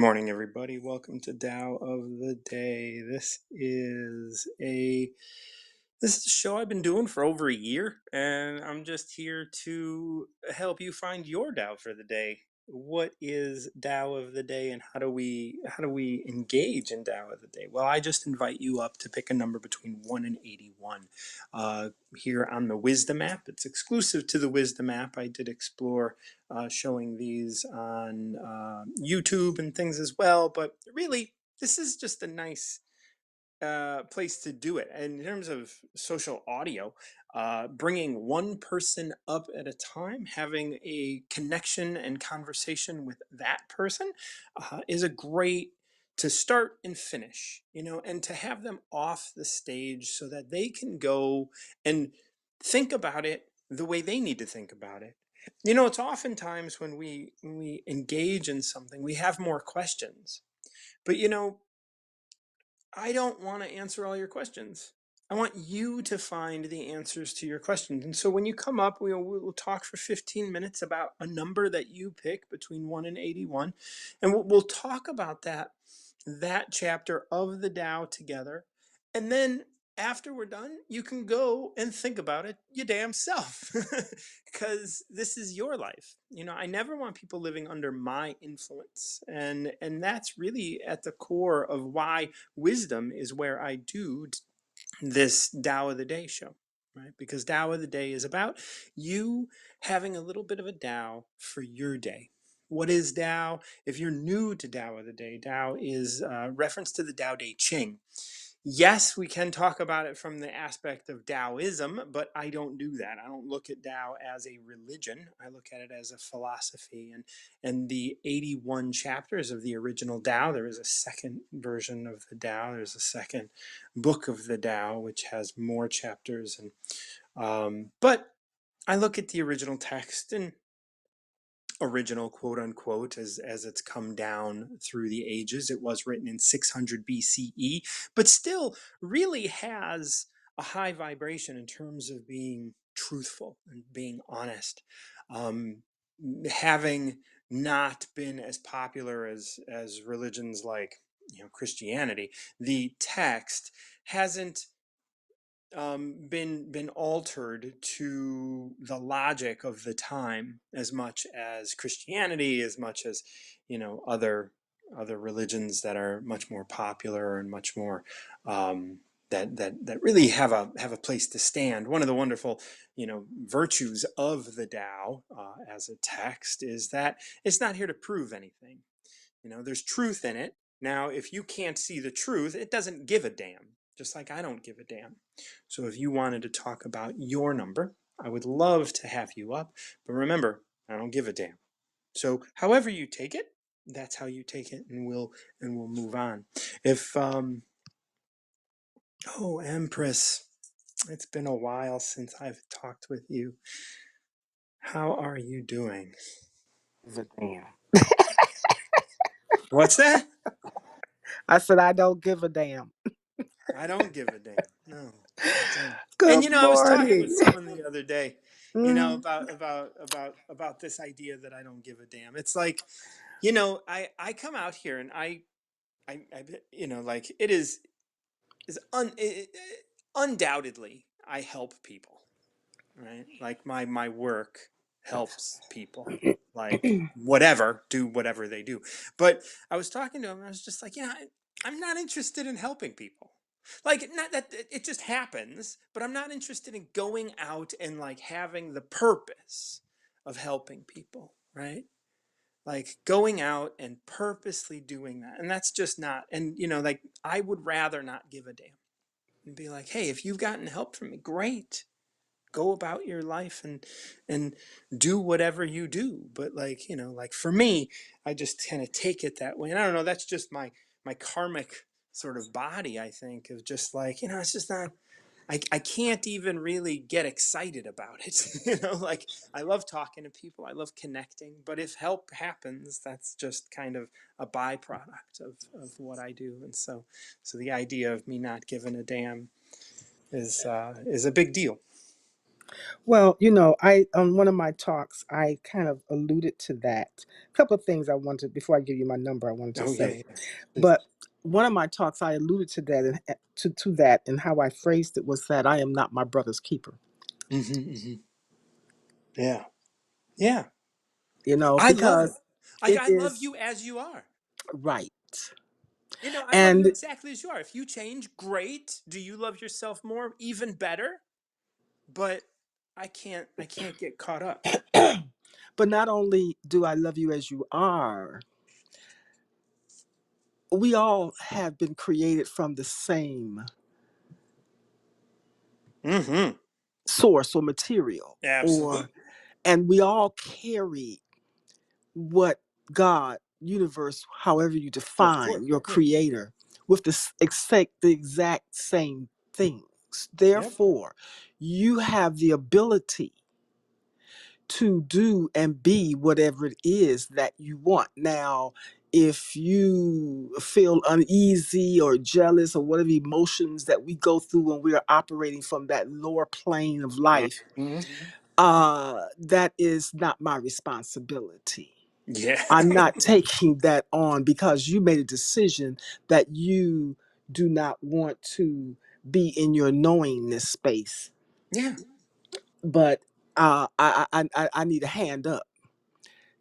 Morning, everybody. Welcome to Tao of the Day. This is a show I've been doing for over a year, and I'm just here to help you find your Tao for the day. What is Tao of the Day, and how do we engage in Tao of the Day? Well, I just invite you up to pick a number between 1 and 81. Here on the Wisdom app, it's exclusive to the Wisdom app. I did explore showing these on YouTube and things as well, but really, this is just a nice place to do it. And in terms of social audio, bringing one person up at a time, having a connection and conversation with that person is a great to start and finish, and to have them off the stage so that they can go and think about it the way they need to think about it. It's oftentimes when we engage in something, we have more questions. But I don't want to answer all your questions. I want you to find the answers to your questions. And so when you come up, we'll talk for 15 minutes about a number that you pick between 1 and 81. And we'll talk about that chapter of the Tao together. And then after we're done, you can go and think about it your damn self because this is your life. I never want people living under my influence. And that's really at the core of why wisdom is where I do this Tao of the Day show, right? Because Tao of the Day is about you having a little bit of a Tao for your day. What is Tao? If you're new to Tao of the Day, Tao is reference to the Tao Te Ching. Yes, we can talk about it from the aspect of Taoism, but I don't do that. I don't look at Tao as a religion. I look at it as a philosophy. And the 81 chapters of the original Tao, there is a second version of the Tao. There's a second book of the Tao, which has more chapters. But I look at the original text and original, quote unquote, as it's come down through the ages. It was written in 600 BCE, but still really has a high vibration in terms of being truthful and being honest. Um, Having not been as popular as religions like Christianity, the text hasn't been altered to the logic of the time as much as Christianity, as much as other religions that are much more popular and much more that really have a place to stand. One of the wonderful virtues of the Tao as a text is that it's not here to prove anything. There's truth in it. Now, if you can't see the truth, it doesn't give a damn, just like I don't give a damn. So if you wanted to talk about your number, I would love to have you up. But remember, I don't give a damn. So however you take it, that's how you take it, and we'll move on. If Oh, Empress, it's been a while since I've talked with you. How are you doing? Give a damn. What's that? I said I don't give a damn. I don't give a damn. No, I don't. And Good I was talking morning. with someone the other day, Mm, about this idea that I don't give a damn. It's like, I come out here and I like it undoubtedly I help people, right? Like my work helps people. Like do whatever they do. But I was talking to him and I was just like, I'm not interested in helping people. Like, not that it just happens, but I'm not interested in going out and like having the purpose of helping people, right? Like going out and purposely doing that. And that's just not, and like I would rather not give a damn and be like, hey, if you've gotten help from me, great, go about your life and do whatever you do. But like like for me, I just kind of take it that way. And I don't know, that's just my karmic sort of body, I think, of just like it's just not, I can't even really get excited about it. Like I love talking to people, I love connecting, but if help happens, that's just kind of a byproduct of what I do. And so the idea of me not giving a damn is a big deal. Well, you know, I on one of my talks, I kind of alluded to that. A couple of things I wanted before I give you my number, I wanted to Oh yeah, say. yeah. Please. But one of my talks, I alluded to that and to that, and how I phrased it was that I am not my brother's keeper. Hmm. Yeah, yeah. You know, I love it. because it I love is you as you are. right. I love you And exactly as you are. If you change, great. Do you love yourself more? Even better. But I can't get caught up. but not only do I love you as you are, we all have been created from the same Hmm. source or material, or Absolutely. and we all carry what God, universe, however you Of define course. your Yeah. creator, with the exact same things. Yep. Therefore, you have the ability to do and be whatever it is that you want. Now, if you feel uneasy or jealous or whatever emotions that we go through when we are operating from that lower plane of life, Hmm. that is not my responsibility. Yeah. I'm not taking that on because you made a decision that you do not want to be in your knowingness space. Yeah. But I need a hand up.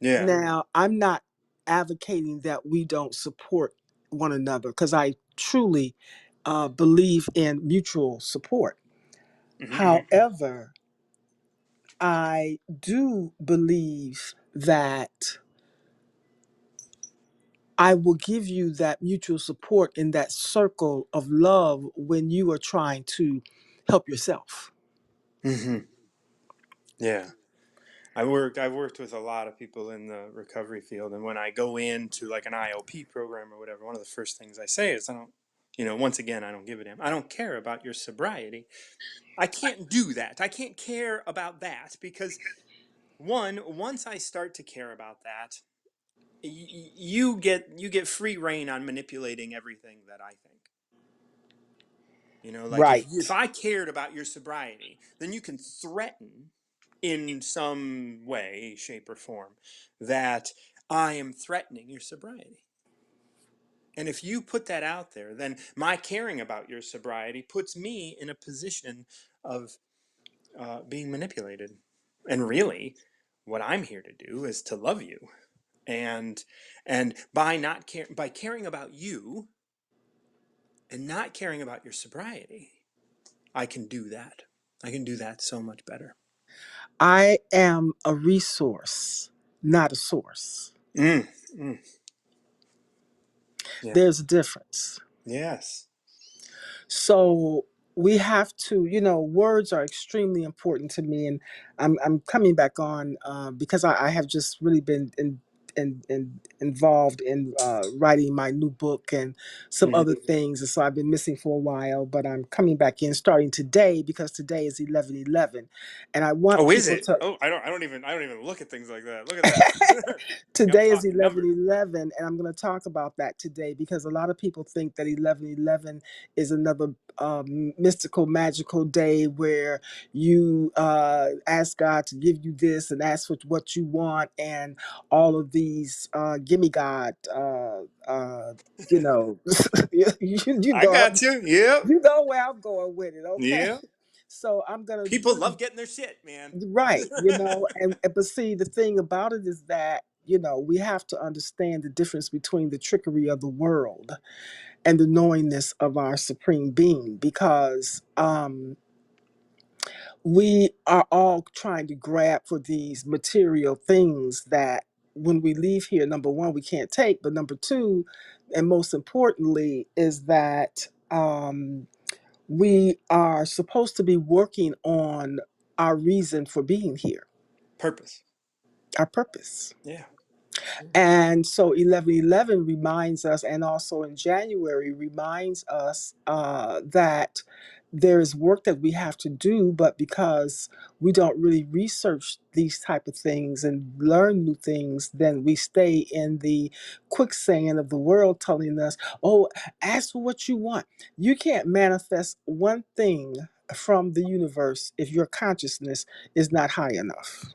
Yeah. Now, I'm not advocating that we don't support one another because I truly believe in mutual support. Hmm. However, I do believe that I will give you that mutual support in that circle of love when you are trying to help yourself. Hmm. Yeah. I've worked with a lot of people in the recovery field, and when I go into like an IOP program or whatever, one of the first things I say is I don't, once again, I don't give a damn. I don't care about your sobriety. I can't do that. I can't care about that because once I start to care about that, you get free reign on manipulating everything that I think. Like if Right. I cared about your sobriety, then you can threaten in some way, shape, or form that I am threatening your sobriety. And if you put that out there, then my caring about your sobriety puts me in a position of being manipulated. And really, what I'm here to do is to love you. And by caring about you and not caring about your sobriety, I can do that. I can do that so much better. I am a resource, not a source. Mm, mm, yeah. There's a difference. Yes. So we have to, words are extremely important to me, and I'm coming back on because I have just really been involved in writing my new book and some Hmm. other things, and so I've been missing for a while, but I'm coming back in starting today because today is 11/11, and I want Oh, is people it? to. Oh, I don't even look at things like that. Look at that. See, I'm Today is talking eleven numbers. eleven, and I'm going to talk about that today because a lot of people think that 11/11 is another mystical, magical day where you ask God to give you this and ask for what you want, and all of these gimme God, you know, you I know, got you. Yep. you know where I'm going with it, okay? Yep. So I'm gonna People really love getting their shit, man. right, but see, the thing about it is that, we have to understand the difference between the trickery of the world and the knowingness of our supreme being because we are all trying to grab for these material things that when we leave here, number one, we can't take, but number two, and most importantly, is that we are supposed to be working on our reason for being here, Purpose. our purpose. Yeah. Yeah. And so 11/11 reminds us, and also in January reminds us that there is work that we have to do, but because we don't really research these type of things and learn new things, then we stay in the quicksand of the world telling us, oh, ask for what you want. You can't manifest one thing. from the universe if your consciousness is not high enough.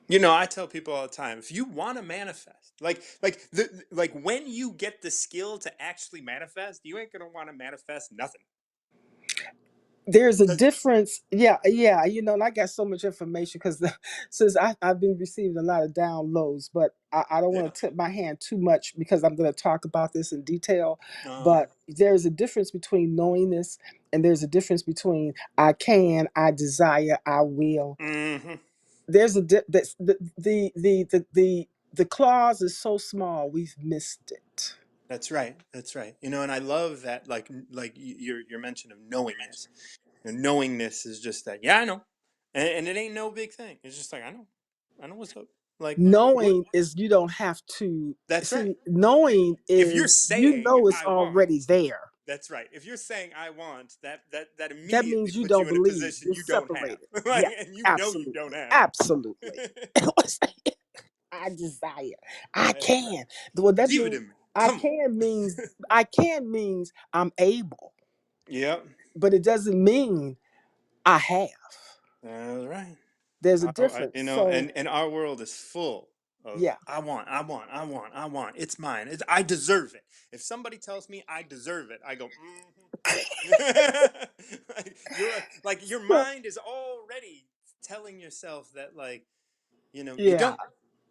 You know, I tell people all the time, if you want to manifest, like when you get the skill to actually manifest, you ain't gonna want to manifest nothing. There's a 'Cause- difference. Yeah, yeah. And I got so much information because since I've been receiving a lot of downloads, but I don't yeah. want to tip my hand too much because I'm going to talk about this in detail. Uh, But there's a difference between knowingness and there's a difference between I can, I desire, I will. hmm. There's a that's the clause is so small we've missed it. That's right. That's right. You know, and I love that, like your mention of knowingness. And knowingness is just that. Yeah, I know, and it ain't no big thing. It's just like I know what's up. Like what? Knowing is you don't have to That's right. see. Knowing If you're is you saying know it's I want, already there. that's right. If you're saying I want, that That immediately means you puts don't you in a believe. position You're you don't have, separated. like, Yeah, and you know you don't absolutely, have. absolutely. I desire. I That's right. can. Well, that Give it means to me. I Come on. can means I can means I'm able, Yep. but it doesn't mean I have. That's right. There's a difference. You know, So and our world is full of yeah. I want. It's mine. I deserve it. If somebody tells me I deserve it, I go, like, like your So mind is already telling yourself that, like, you yeah, don't.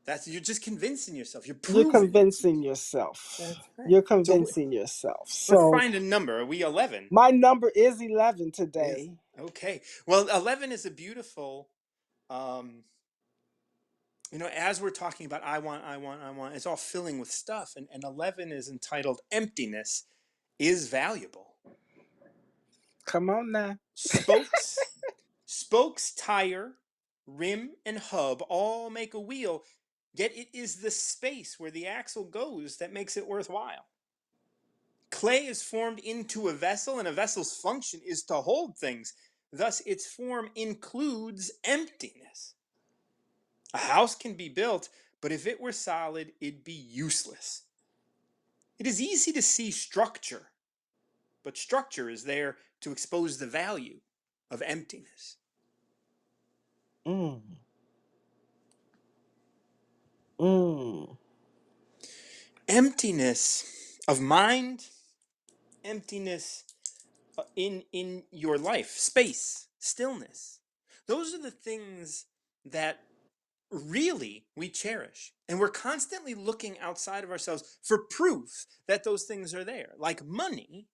That's you're just convincing yourself. You're you're proving it to convincing yourself. yourself. That's right. You're So convincing yourself. let's So find a number. Are we 11? my number is 11 Is today. okay. Well, 11 is a beautiful. Um, as we're talking about I want, it's all filling with stuff. And 11 is entitled Emptiness is Valuable. Come on now. Spokes, tire, rim, and hub all make a wheel, yet it is the space where the axle goes that makes it worthwhile. Clay is formed into a vessel, and a vessel's function is to hold things. Thus, its form includes emptiness. A house can be built, but if it were solid, it'd be useless. It is easy to see structure, but structure is there to expose the value of emptiness. Mm, mm, Emptiness of mind, emptiness in your life, space, stillness. Those are the things that really we cherish. And we're constantly looking outside of ourselves for proof that those things are there. Like money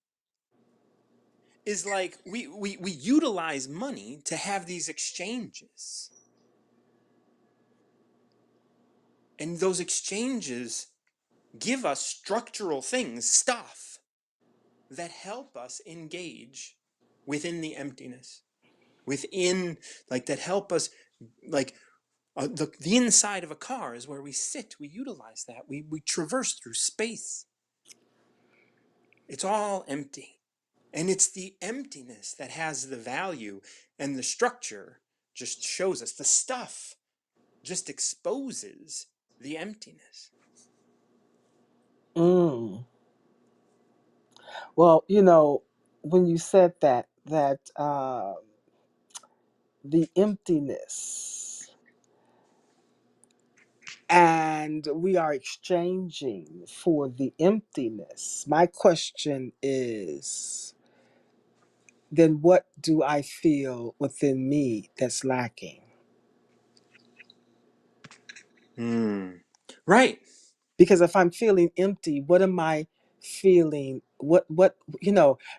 is like we utilize money to have these exchanges. And those exchanges give us structural things, stuff that help us engage within the emptiness, within, like, that help us, like, the inside of a car is where we sit, we utilize that, we traverse through space. It's all empty. And it's the emptiness that has the value, and the structure just shows us the stuff, just exposes the emptiness. mm. Well, when you said that the emptiness and we are exchanging for the emptiness, my question is then what do I feel within me that's lacking? Hmm. Right. Because if I'm feeling empty, what am I feeling?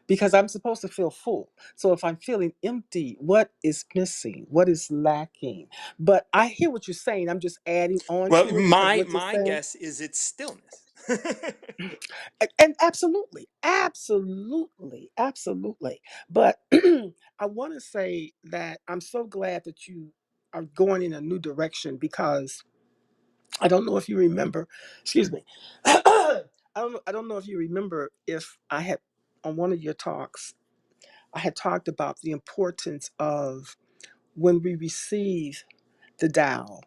Because I'm supposed to feel full. So if I'm feeling empty, what is missing? What is lacking? But I hear what you're saying. I'm just adding on Well, to it because what you're my saying. guess is it's stillness. And absolutely, absolutely, absolutely. But I want to say that I'm so glad that you are going in a new direction because I don't know if you remember, excuse me. I don't know if you remember if I had on one of your talks, I had talked about the importance of when we receive the Tao,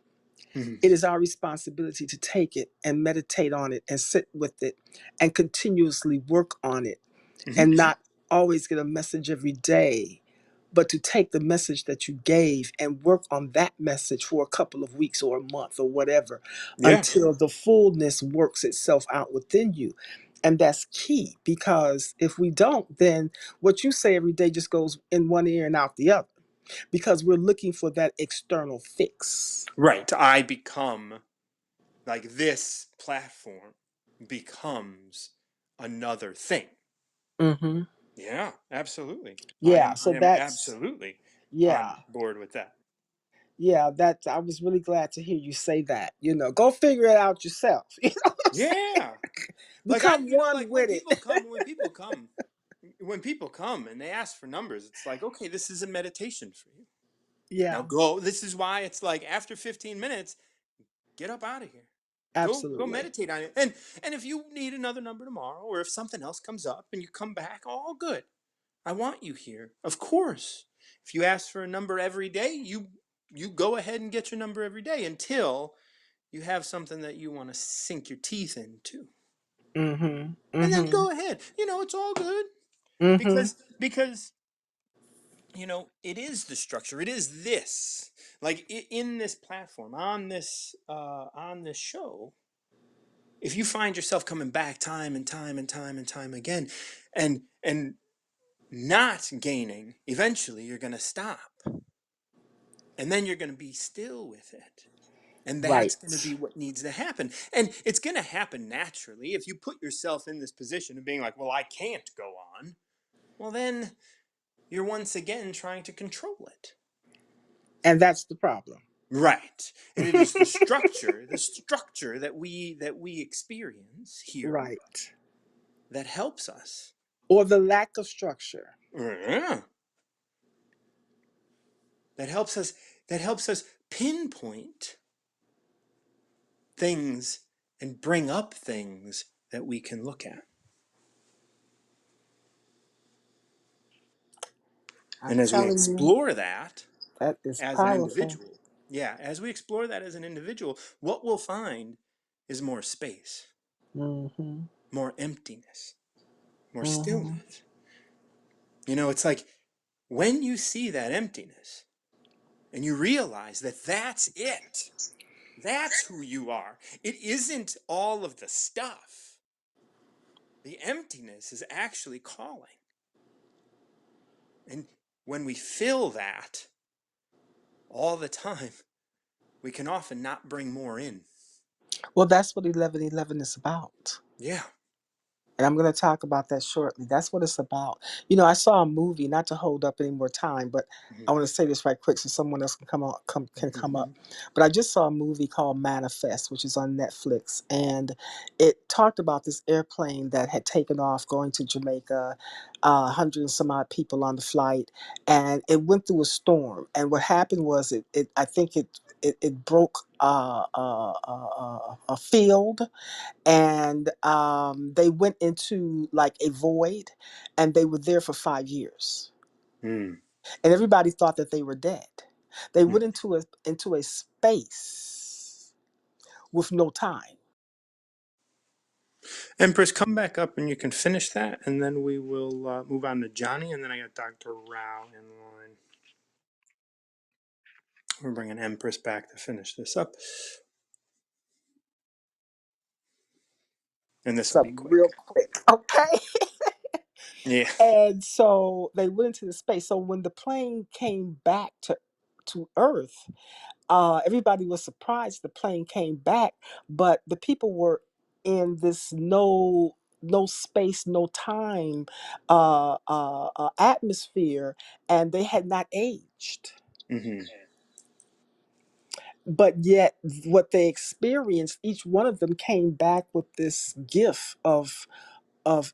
Mhm. it is our responsibility to take it and meditate on it and sit with it and continuously work on it Mhm. and not always get a message every day, but to take the message that you gave and work on that message for a couple of weeks or a month or whatever Yeah. until the fullness works itself out within you. And that's key, because if we don't, then what you say every day just goes in one ear and out the other, because we're looking for that external fix. Right. I become like this platform becomes another thing. Hmm. Yeah, absolutely. Yeah. I So am that's, absolutely on yeah. board with that. Yeah, that I was really glad to hear you say that. Go figure it out yourself. You know what I'm saying? Yeah. Like Become one like with it. when people come and they ask for numbers, it's like, okay, this is a meditation for you. Now Yeah, go. This is why it's like after 15 minutes, get up out of here. Go absolutely. meditate on it. And if you need another number tomorrow, or if something else comes up and you come back, all good. I want you here. Of course. If you ask for a number every day, you go ahead and get your number every day until you have something that you want to sink your teeth into. Mhm. And then Mhm. go ahead. It's all good Mhm. because it is the structure. It is this. Like in this platform, on this show, if you find yourself coming back time and time and time and time again and not gaining, eventually you're going to stop, and then you're going to be still with it, and that's going to Right. be what needs to happen, and it's going to happen naturally. If you put yourself in this position of being like, well, I can't go on, well, then you're once again trying to control it. And that's the problem. Right. And it is the structure that we experience here Right. that helps us. Or the lack of structure. Yeah. That helps us that helps us pinpoint things and bring up things that we can look at. I'm And as we telling you, explore that that is as an powerful. individual, yeah, as we explore that as an individual, what we'll find is more space, Mhm. more emptiness, more Mhm. stillness. It's like when you see that emptiness and you realize that that's it, that's who you are. It isn't all of the stuff. The emptiness is actually calling. And when we fill that all the time, we can often not bring more in. Well, that's what 1111 is about. Yeah. And I'm going to talk about that shortly. That's what it's about. I saw a movie, not to hold up any more time, but I want to say this right quick so someone else can come up. Mhm. But I just saw a movie called Manifest, which is on Netflix, and it talked about this airplane that had taken off going to Jamaica, 100 and some odd people on the flight, and it went through a storm. And what happened was it I think it broke a field, and they went into like a void, and they were there for 5 years, Mm. and everybody thought that they were dead. They Mm. went into a space with no time. Empress, come back up and you can finish that, and then we will move on to Johnny, and then I got Dr. Rao in line. We're bringing Empress back to finish this up, and this will So be real quick. quick, okay. Yeah. And so they went into the space. So when the plane came back to Earth, everybody was surprised the plane came back, but the people were in this no space, no time atmosphere, and they had not aged. Hmm. But yet, what they experienced, each one of them came back with this gift of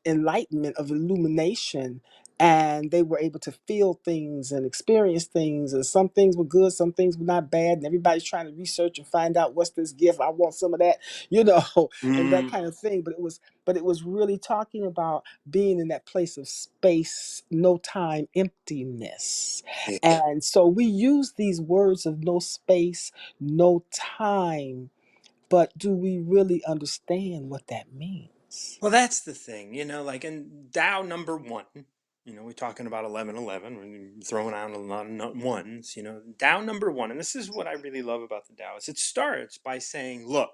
enlightenment, of illumination, and they were able to feel things and experience things. And some things were good, some things were not bad. And everybody's trying to research and find out what's this gift. I want some of that, and that Mm. kind of thing. But it was really talking about being in that place of space, no time, emptiness. Yeah. And so we use these words of no space, no time, but do we really understand what that means? Well, that's the thing, like in Tao number one. We're talking about 11:11. We're throwing out a lot of ones. Tao number one, and this is what I really love about the Tao, is it starts by saying, look,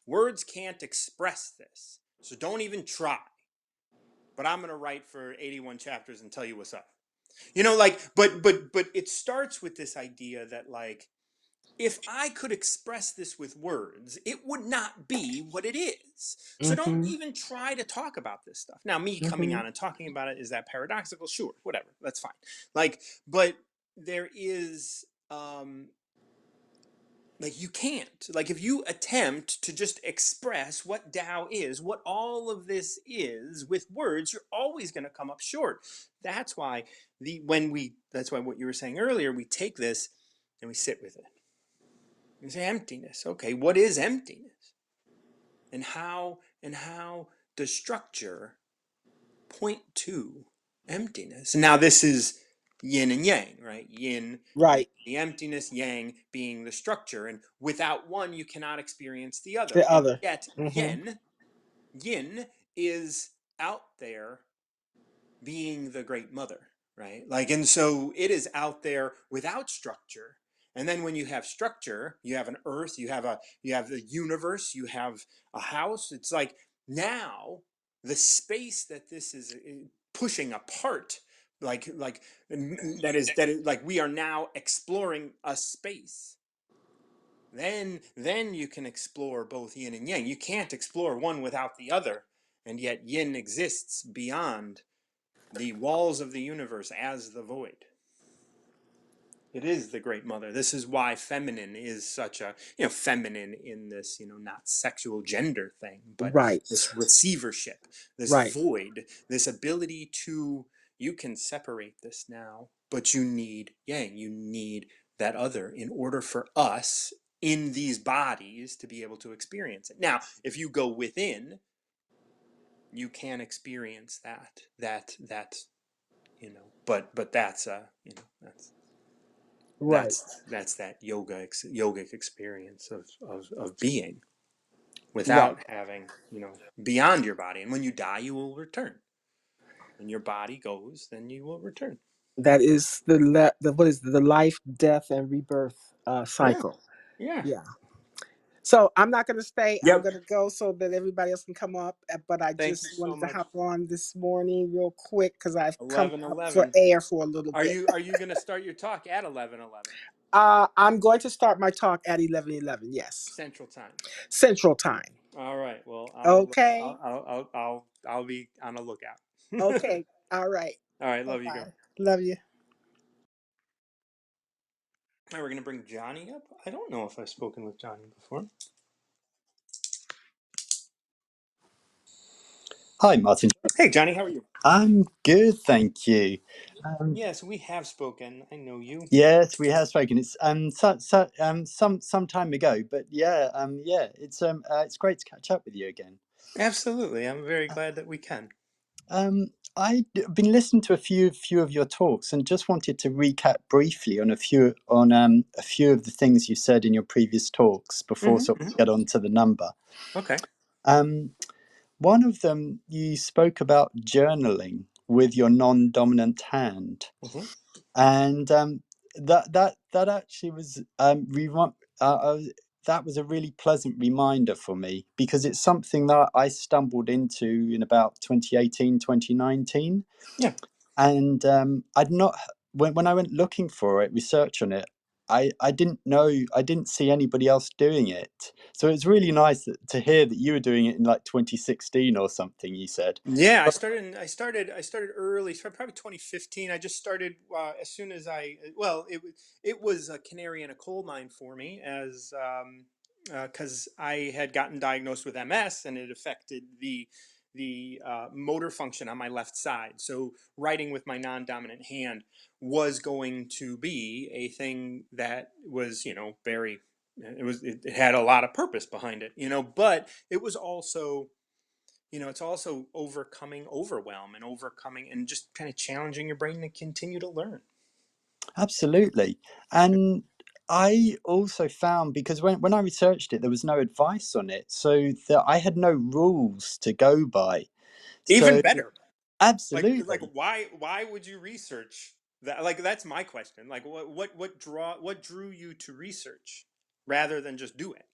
words can't express this, so don't even try. But I'm going to write for 81 chapters and tell you what's up. But it starts with this idea that, like, if I could express this with words, it would not be what it is. So don't Mm-hmm. even try to talk about this stuff. Now, me coming Mm-hmm. on and talking about it, is that paradoxical? Sure, whatever, that's fine. Like, but there is, like, you can't. Like, if you attempt to just express what Tao is, what all of this is with words, you're always going to come up short. That's why that's why what you were saying earlier, we take this and we sit with it. You say emptiness. Okay, what is emptiness? And how does structure point to emptiness? Now this is yin and yang, right? Yin being Right. the emptiness, yang being the structure, and without one you cannot experience the other. The And other. yet Mm-hmm. yin is out there being the great mother, right? Like, and so it is out there without structure. And then when you have structure, you have an earth, you have the universe, you have a house. It's like, now the space that this is pushing apart, like that is like, we are now exploring a space. Then you can explore both yin and yang. You can't explore one without the other, and yet yin exists beyond the walls of the universe as the void. It is the great mother. This is why feminine is such a, feminine in this, not sexual gender thing, but Right. this receivership, this Right. void, this ability to, you can separate this now, but you need yang, you need that other in order for us in these bodies to be able to experience it. Now, if you go within, you can experience that, but that's that's Right. that's that yogic experience of being Right. without having, beyond your body. And when you die, you will return. When your body goes, then you will return. That is the what is the life, death, and rebirth Yeah, cycle. yeah. Yeah. So I'm not going to stay. I'm Yep. going to go so that everybody else can come up. But I Thank you just so wanted to much. hop on this morning real quick because I've come up for 11:11. air for a little Are bit. you going to start your talk at 11:11 I'm going to start my talk at 11:11. Yes, Central Time? Central Time. All right. Well, Okay. I'll be on the lookout. Okay. All right. All right. Bye Love you, girl. bye. Love you. Now we're gonna bring Johnny up. I don't know if I've spoken with Johnny before. Hi, Martin. Hey, Johnny, how are you? I'm good, thank you. Um, Yes, we have spoken. I know you. yes, we have spoken. It's some time ago, but it's great to catch up with you again. Absolutely. I'm very glad that we can. I've been listening to a few of your talks and just wanted to recap briefly on a few of the things you said in your previous talks before sort of get on to the number. Okay. Um, One of them, you spoke about journaling with your non-dominant hand. hmm And that actually was that was a really pleasant reminder for me because it's something that I stumbled into in about 2018, 2019. Yeah. And I'd not when I went looking for it, research on it, I didn't see anybody else doing it. So it's really nice to hear that you were doing it in like 2016 or something, you said. Yeah, I started early, so probably 2015. I just started as soon as it was a canary in a coal mine for me, as because I had gotten diagnosed with MS, and it affected the motor function on my left side. So writing with my non-dominant hand was going to be a thing that was, very, it had a lot of purpose behind it, but it was also, it's also overcoming overwhelm and overcoming and just kind of challenging your brain to continue to learn. Absolutely. And I also found because when I researched it, there was no advice on it. So that I had no rules to go by. Even So better. Like Absolutely. why would you research that? Like that's my question. Like what drew you to research rather than just do it?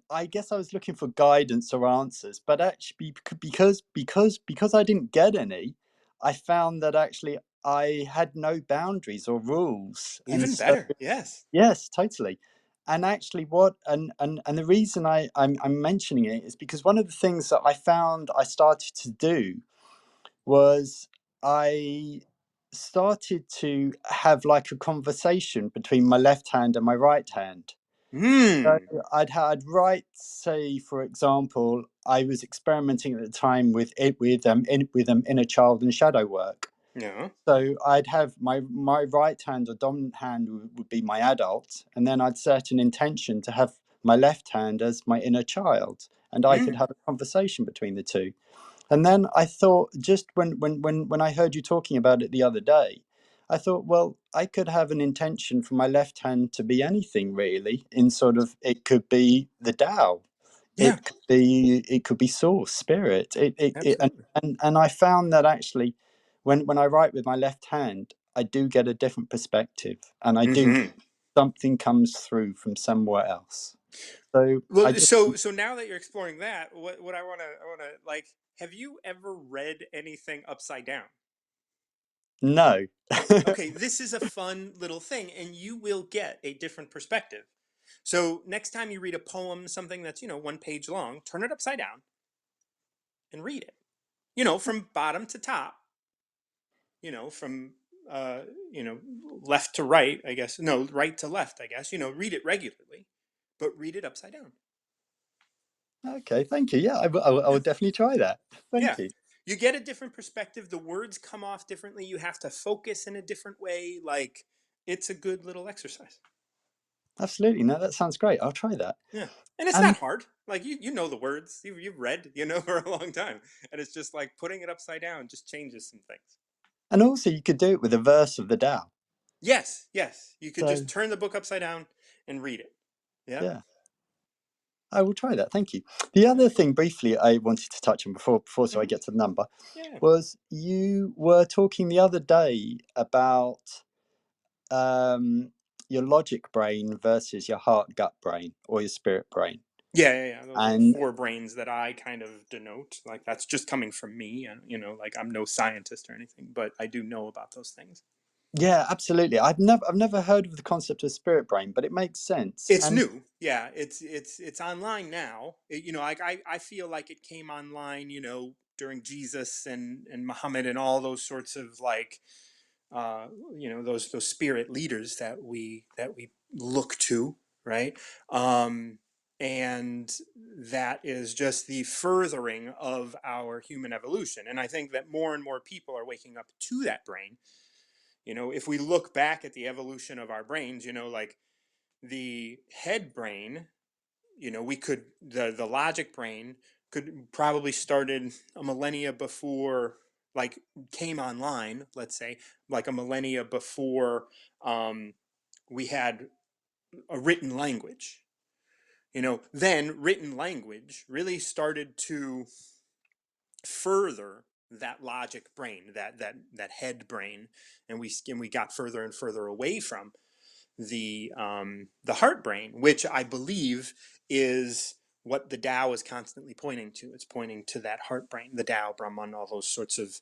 I guess I was looking for guidance or answers, but actually, because I didn't get any, I found that actually I had no boundaries or rules, and Even so better. Yes. yes, totally. And actually, what and the reason I'm mentioning it is because one of the things that I found I started to do was I started to have like a conversation between my left hand and my right hand. So Hmm. I'd write, say, for example, I was experimenting at the time with inner child and shadow work. Yeah. So I'd have my right hand or dominant hand would be my adult, and then I'd set an intention to have my left hand as my inner child, and I could Hmm. have a conversation between the two. And then I thought, just when I heard you talking about it the other day, I thought, well, I could have an intention for my left hand to be anything really. In sort of, it could be the Tao, Yeah. it could be source, spirit. Absolutely. And I found that actually, when I write with my left hand, I do get a different perspective, and I do Hmm. something comes through from somewhere else. So I Well, just so now that you're exploring that, what I wanna like, have you ever read anything upside down? no. Okay, this is a fun little thing, and you will get a different perspective. So next time you read a poem, something that's 1 page long, turn it upside down and read it. From bottom to top. From uh, left to right, I guess. No, right to left, I guess. Read it regularly, but read it upside down. Okay, thank you. Yeah, I Yeah. will definitely try that. Yeah. Thank you. You get a different perspective. The words come off differently. You have to focus in a different way. Like, it's a good little exercise. Absolutely. No, that sounds great. I'll try that. Yeah. And it's And not hard. Like, you know the words. You've read, for a long time. And it's just like putting it upside down just changes some things. and also you could do it with a verse of the Tao. Yes, yes. You could just So turn the book upside down and read it. Yeah. yeah, I will try that. Thank you. The Yeah. other thing briefly I wanted to touch on before so I Hmm. get to the number Yeah. was you were talking the other day about um your logic brain versus your heart gut brain or your spirit brain. Yeah, yeah, yeah. Those are the And four brains that I kind of denote. Like that's just coming from me, and like I'm no scientist or anything, but I do know about those things. yeah, absolutely. I've never heard of the concept of spirit brain, but it makes sense. It's And new, yeah. It's online now. I feel like it came online, during Jesus and Muhammad and all those sorts of like, uh, those spirit leaders that we look to, right? Um, and that is just the furthering of our human evolution. And I think that more and more people are waking up to that brain. If we look back at the evolution of our brains, like the head brain, we could the logic brain could probably started a millennia before, like, came online, let's say, like a millennia before um, we had a written language. Then written language really started to further that logic brain, that head brain, and we got further and further away from the heart brain, which I believe is what the Tao is constantly pointing to. It's pointing to that heart brain, the Tao, Brahman, all those sorts of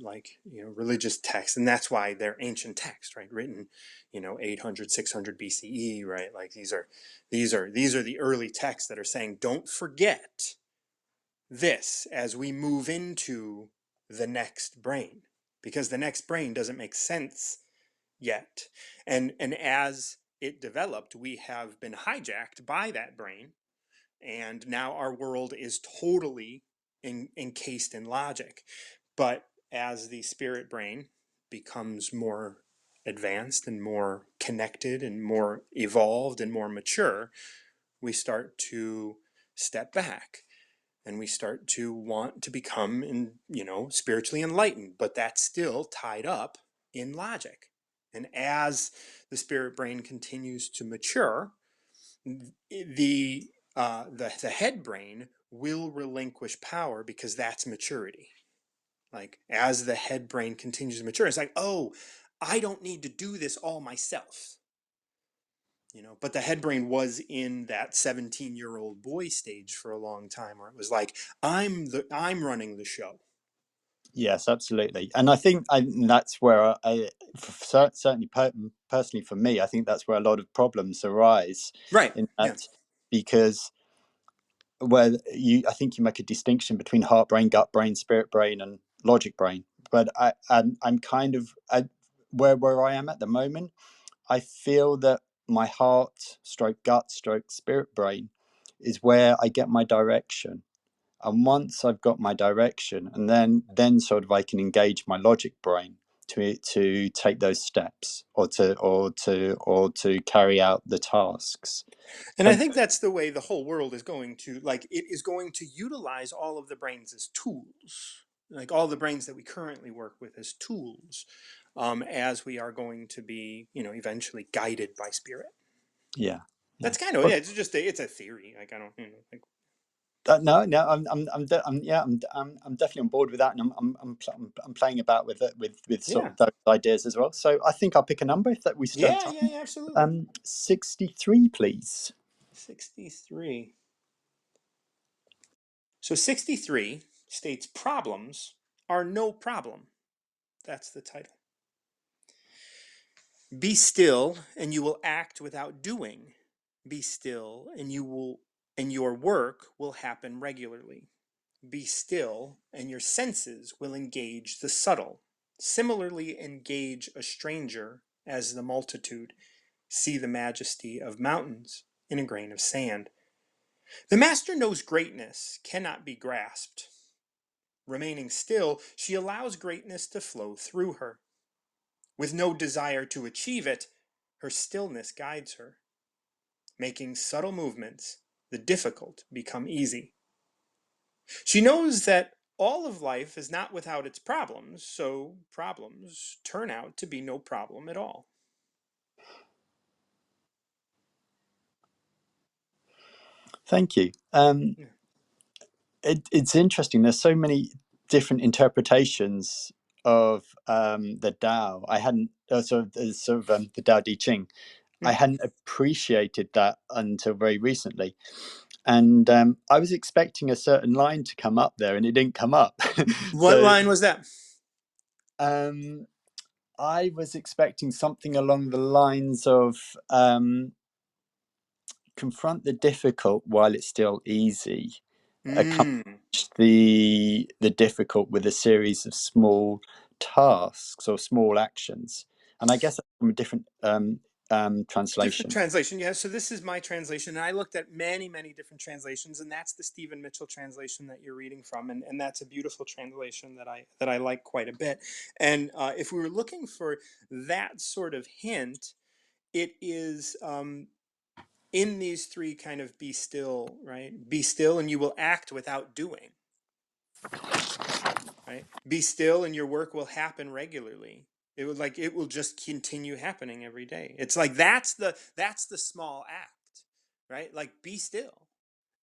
like religious texts, and that's why they're ancient texts, right? Written 800, 600 BCE, right? Like these are the early texts that are saying, don't forget this as we move into the next brain, because the next brain doesn't make sense yet. And as it developed, we have been hijacked by that brain, and now our world is totally encased in logic. But as the spirit brain becomes more advanced and more connected and more evolved and more mature, we start to step back and we start to want to become spiritually enlightened, but that's still tied up in logic. And as the spirit brain continues to mature, the head brain will relinquish power because that's maturity. Like as the head brain continues to mature, it's like, oh, I don't need to do this all myself. But the head brain was in that 17-year-old boy stage for a long time where it was like, I'm running the show. Yes, absolutely. And I think that's where certainly personally for me, I think that's where a lot of problems arise Right. in Yeah. that, because I think you make a distinction between heart brain, gut brain, spirit brain, and logic brain. But I'm kind of where I am at the moment. I feel that my heart, stroke gut, stroke spirit brain is where I get my direction. And once I've got my direction, and then sort of I can engage my logic brain to take those steps, or to carry out the tasks. And I So think that's the way the whole world is going to, like, it is going to utilize all of the brains as tools, like all the brains that we currently work with as tools, as we are going to be, eventually guided by spirit. yeah, yeah. That's kind of, Well, yeah, it's a theory. Like, I don't, like, no, no, I'm definitely on board with that, and I'm playing about with it, with sort yeah, of those ideas as well. So I think I'll pick a number if that we still have yeah, yeah, time. yeah, absolutely. 63, please. 63. So 63 states problems are no problem. That's the title. Be still and you will act without doing. Be still and your work will happen regularly. Be still and your senses will engage the subtle. Similarly engage a stranger as the multitude. See the majesty of mountains in a grain of sand. The master knows greatness cannot be grasped. Remaining still, she allows greatness to flow through her. With no desire to achieve it, her stillness guides her. Making subtle movements, the difficult become easy. She knows that all of life is not without its problems, so problems turn out to be no problem at all. Thank you. Yeah. It's interesting. There's so many different interpretations of the Tao. I hadn't the Tao Te Ching. I Mm. hadn't appreciated that until very recently, and I was expecting a certain line to come up there, and it didn't come up. What So line was that? um, I was expecting something along the lines of confront the difficult while it's still easy. Accomplish Mm. the difficult with a series of small tasks or small actions. And I guess that's from a different Different translation. translation, yeah. So this is my translation, and I looked at many, many different translations, and that's the Stephen Mitchell translation that you're reading from, and that's a beautiful translation that I like quite a bit. And if we were looking for that sort of hint, it is in these three kind of be still, right? Be still, and you will act without doing, right? Be still, and your work will happen regularly. It will just continue happening every day. It's like that's the small act, right? Like be still,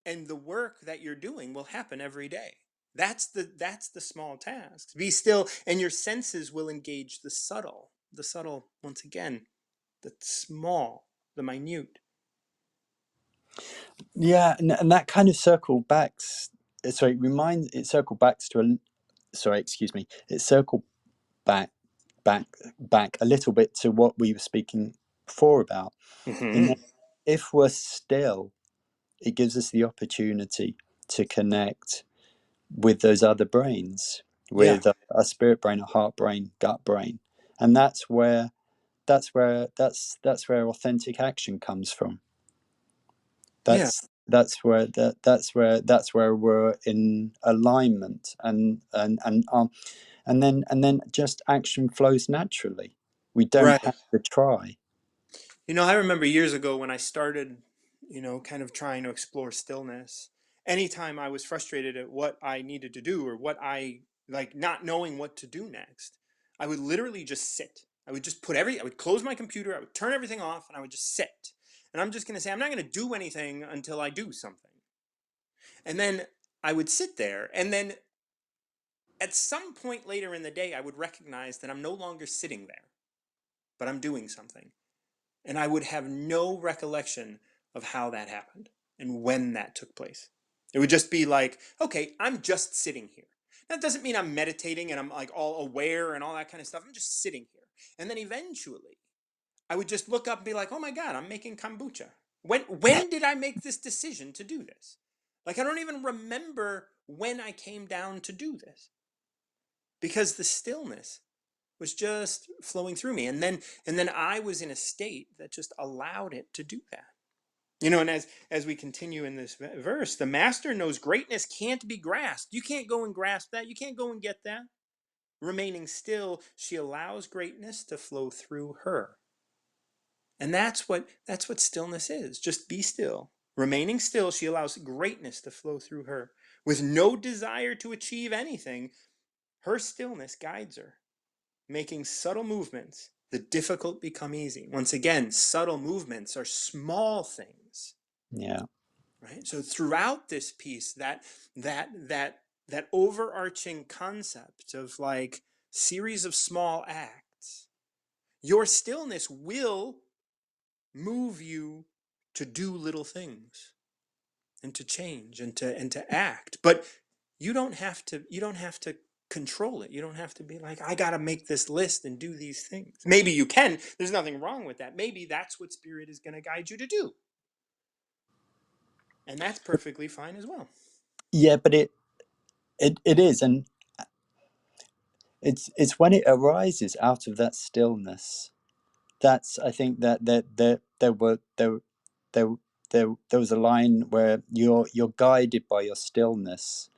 and the work that you're doing will happen every day. That's the small tasks. Be still, and your senses will engage the subtle. The subtle, once again, the small, the minute. Yeah, and that kind of circle backs. Sorry, reminds it circle backs to a. Sorry, excuse me. It circled back, back, back a little bit to what we were speaking before about. In Mm-hmm. that, if we're still, it gives us the opportunity to connect with those other brains, Yeah, with a spirit brain, a heart brain, gut brain, and that's where authentic action comes from. yeah. That's where we're in alignment, and then just action flows naturally. We don't Right. have to try. I remember years ago when I started, kind of trying to explore stillness. Anytime I was frustrated at what I needed to do or what I like not knowing what to do next, I would literally just sit. I would close my computer, I would turn everything off, and I would just sit. And I'm just going to say, I'm not going to do anything until I do something. And then I would sit there, and then at some point later in the day, I would recognize that I'm no longer sitting there, but I'm doing something. And I would have no recollection of how that happened and when that took place. It would just be like, okay, I'm just sitting here. That doesn't mean I'm meditating and I'm like all aware and all that kind of stuff. I'm just sitting here. And then eventually, I would just look up and be like, oh my God, I'm making kombucha. When did I make this decision to do this? Like, I don't even remember when I came down to do this because the stillness was just flowing through me, and then I was in a state that just allowed it to do that. And as we continue in this verse, the master knows greatness can't be grasped. You can't go and grasp that. You can't go and get that. Remaining still, she allows greatness to flow through her. And that's what stillness is. Just be still. Remaining still, she allows greatness to flow through her. With no desire to achieve anything, her stillness guides her, making subtle movements, the difficult become easy. Once again, subtle movements are small things, Yeah. right? So throughout this piece, that overarching concept of like series of small acts, your stillness will move you to do little things and to change and to act. But you don't have to control it. You don't have to be like, I got to make this list and do these things. Maybe you can. There's nothing wrong with that. Maybe that's what spirit is going to guide you to do. And that's perfectly fine as well. Yeah, but it is, and it's when it arises out of that stillness. That's, I think, that there was a line where you're guided by your stillness,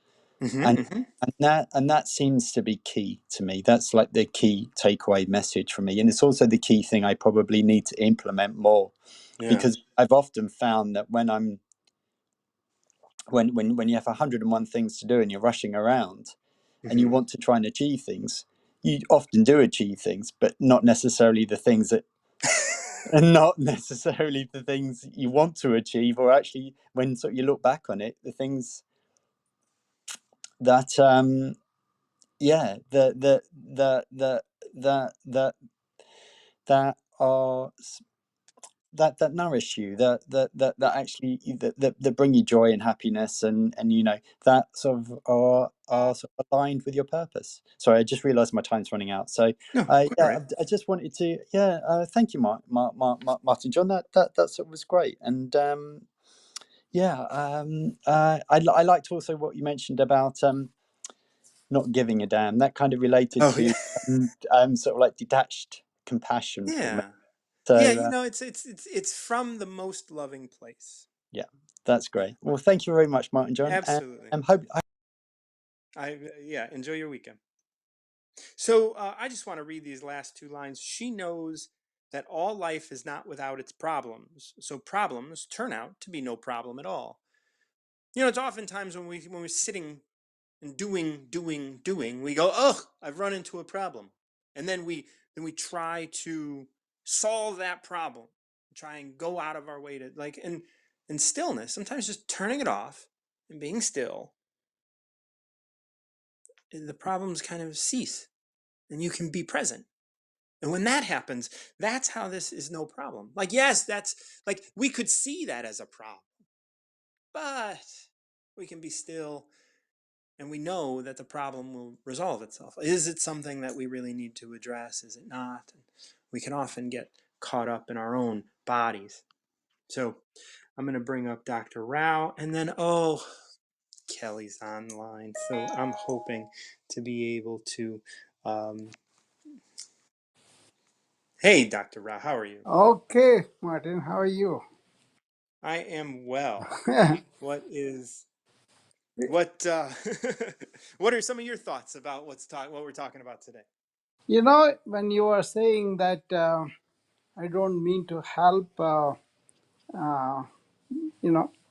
and Mm-hmm, mm-hmm. that seems to be key to me. That's like the key takeaway message for me, and it's also the key thing I probably need to implement more, Yeah. because I've often found that when you have 101 things to do and you're rushing around and you Mm-hmm. want to try and achieve things, you often do achieve things, but not necessarily the things that and not necessarily the things you want to achieve, or actually when sort of you look back on it, the things that yeah that are that nourish you, that actually that bring you joy and happiness, and that sort of are sort of aligned with your purpose. Sorry, I just realized my time's running out, so No, quite yeah, right. I just wanted to thank you, Martin John. That sort of was great. And yeah, I liked also what you mentioned about not giving a damn. That kind of related Oh yeah. to sort of like detached compassion for me. Yeah. Yeah, So it's from the most loving place. yeah, that's great. Well, thank you very much, Martin John, and Absolutely. hope. Yeah, enjoy your weekend. So I just want to read these last two lines. She knows that all life is not without its problems, so problems turn out to be no problem at all. It's oftentimes when we're sitting and doing, we go, oh, I've run into a problem, and then we try to solve that problem, try and go out of our way to like and stillness. Sometimes just turning it off and being still, the problems kind of cease, and you can be present. And when that happens, that's how this is no problem. Like, yes, that's like we could see that as a problem, but we can be still and we know that the problem will resolve itself. Is it something that we really need to address? Is it not? And we can often get caught up in our own bodies. So I'm going to bring up Dr. Rao, and then, oh, Kelly's online. So I'm hoping to be able to. Um, hey, Dr. Rao, how are you? Okay, Martin, how are you? I am well. What is what what are some of your thoughts about what we're talking about today? When you are saying that I don't mean to help, uh,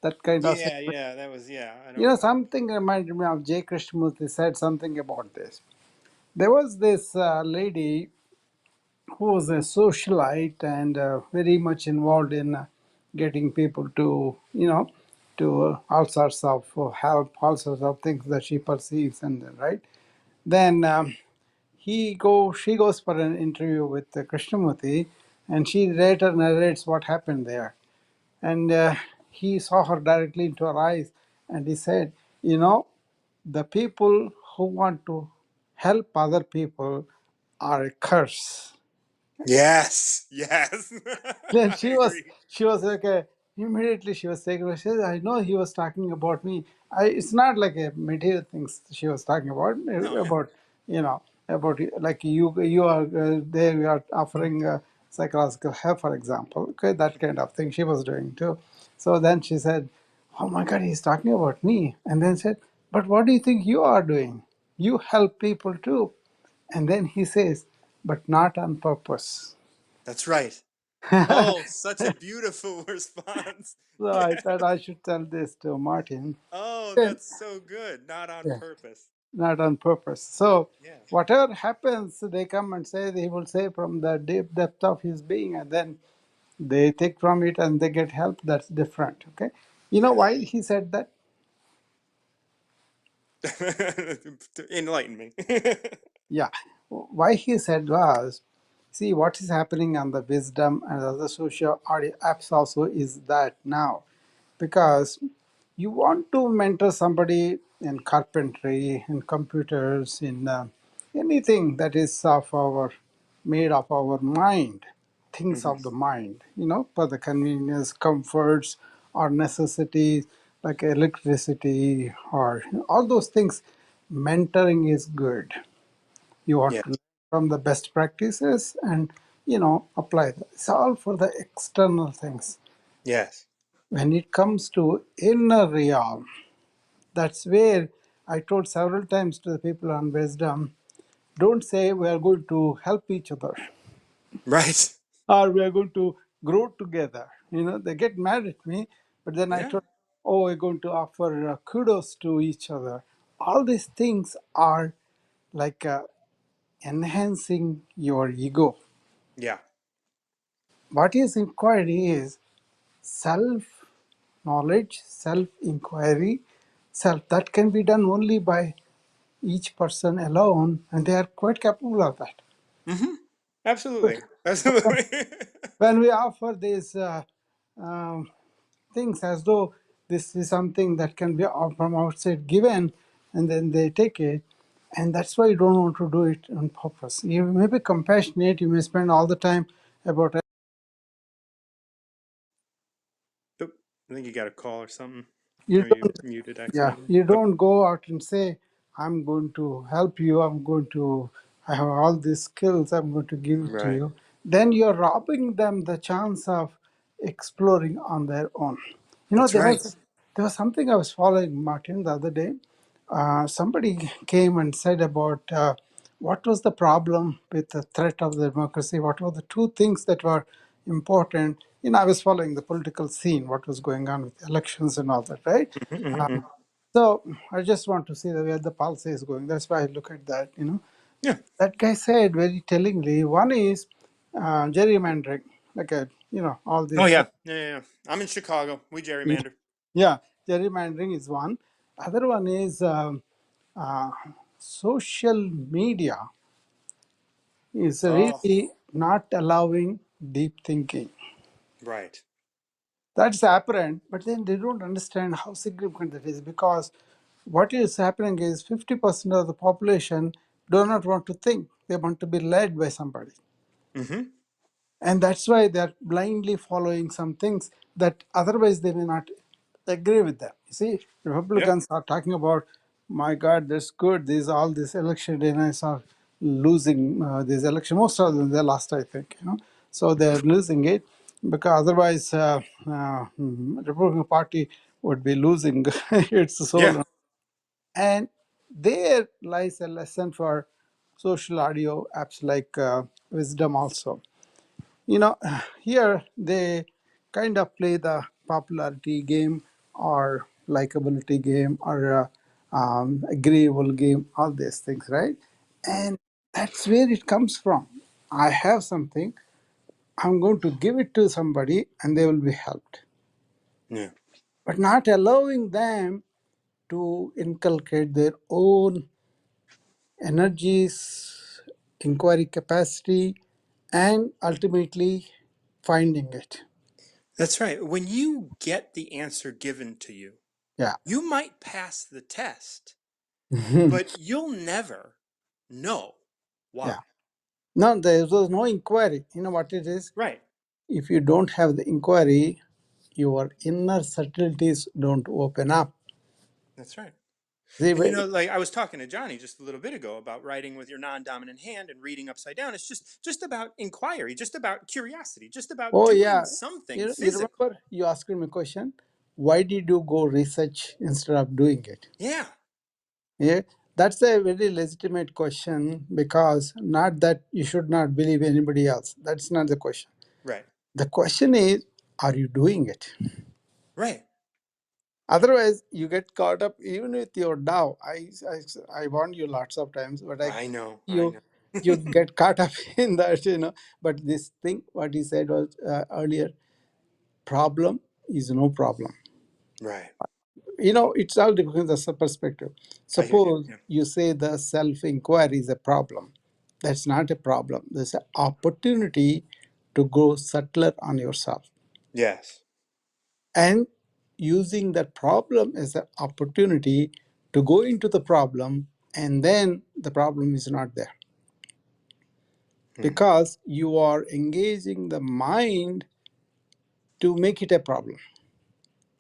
that kind of thing. Yeah, yeah, that was yeah. I You don't. know, something reminded me of J. Krishnamurti said something about this. There was this lady who was a socialite and very much involved in getting people to to all sorts of help, all sorts of things that she perceives, and then, right. Then she goes for an interview with Krishnamurti, and she later narrates what happened there. And he saw her directly into her eyes, and he said, "You know, the people who want to help other people are a curse." Yes, yes. Then I agree. she was like immediately she was taken. She said, "I know he was talking about me. It's not like a material things she was talking about. No, yeah. About you know about like you are there. You are offering psychological help, for example. Okay, that kind of thing she was doing too. So then she said, "Oh my God, he's talking about me." And then said, "But what do you think you are doing? You help people too." And then he says, "But not on purpose." That's right. Oh, such a beautiful response. So I thought Yes. I should tell this to Martin. Oh, Then, that's so good. Not on yeah, purpose. not on purpose. So Yes. whatever happens, they come and say, he will say from the deep depth of his being, and then they take from it and they get help. That's different. Okay. You know Yes. why he said that? Enlighten me. Yeah. Why he said was, see what is happening on the wisdom and other social audio apps also is that now, because you want to mentor somebody in carpentry, in computers, in anything that is of our made of our mind, things Hmm. of the mind, for the convenience, comforts, or necessities like electricity or all those things. Mentoring is good. You want Yeah. to learn from the best practices and apply that. It's all for the external things. Yes. When it comes to inner realm, that's where I told several times to the people on wisdom, don't say we are going to help each other Right. or we are going to grow together. They get mad at me, but then I Yeah. told, oh, we're going to offer kudos to each other. All these things are like enhancing your ego. Yeah. What is inquiry is self knowledge, self inquiry, self. That can be done only by each person alone, and they are quite capable of that. Hmm. Absolutely. Absolutely. When we offer these um, things as though this is something that can be from outside given, and then they take it, and that's why you don't want to do it on purpose. You may be compassionate, you may spend all the time about Oop, I think you got a call or something. you Or you don't. muted Yeah, accidentally. you Oh, don't go out and say, I'm going to help you, I have all these skills, I'm going to give it to right. you. Then you're robbing them the chance of exploring on their own. That's There right. was something I was following, Martin, the other day. Somebody came and said about what was the problem with the threat of the democracy, what were the two things that were important. I was following the political scene, what was going on with elections and all that, right? Hmm. Um, so I just want to see where the pulse is going. That's why I look at that. Yeah. That guy said very tellingly, one is gerrymandering, like all Oh, this. yeah. Yeah, yeah, yeah. I'm in Chicago. We gerrymander. Yeah, gerrymandering is one. Other one is uh, social media is Oh, really not allowing deep thinking. right. That's apparent, but then they don't understand how significant that is, because what is happening is 50% of the population do not want to think. They want to be led by somebody. Hmm. And that's why they're blindly following some things that otherwise they may not agree with them. You see, Yep. Republicans are talking about, my God, that's good. These all these election deniers are losing this election. Most of them they lost, I think. So they're losing it because otherwise, Republican Party would be losing its Yeah. soul. And there lies a lesson for social audio apps like Wisdom also. you know Here they kind of play the popularity game or likability game or agreeable game, all these things, right? And that's where it comes from. I have something, I'm going to give it to somebody and they will be helped. Yeah. but not allowing them to inculcate their own energies, inquiry capacity, and ultimately finding it. That's right. When you get the answer given to you, Yeah. you might pass the test, Yeah. but you'll never know why. No, there was no inquiry. You know what it is? Right. If you don't have the inquiry, your inner subtleties don't open up. That's right. They And were, like I was talking to Johnny just a little bit ago about writing with your non-dominant hand and reading upside down. It's just about inquiry, just about curiosity, just about oh doing yeah. something You physical. remember you asked me a question, why did you go research instead of doing it? Yeah. Yeah, that's a very legitimate question, because not that you should not believe anybody else. That's not the question. Right. The question is, are you doing it? Right. Otherwise, you get caught up even with your Tao. I warned you lots of times, but I know. I you know. you get caught up in that. But this thing, what he said was earlier, problem is no problem. Right. It's all depends on the perspective. I hear you. Suppose Yeah. you say the self-inquiry is a problem. That's not a problem. There's an opportunity to go subtler on yourself. Yes. And using that problem as an opportunity to go into the problem, and then the problem is not there. Hmm. Because you are engaging the mind to make it a problem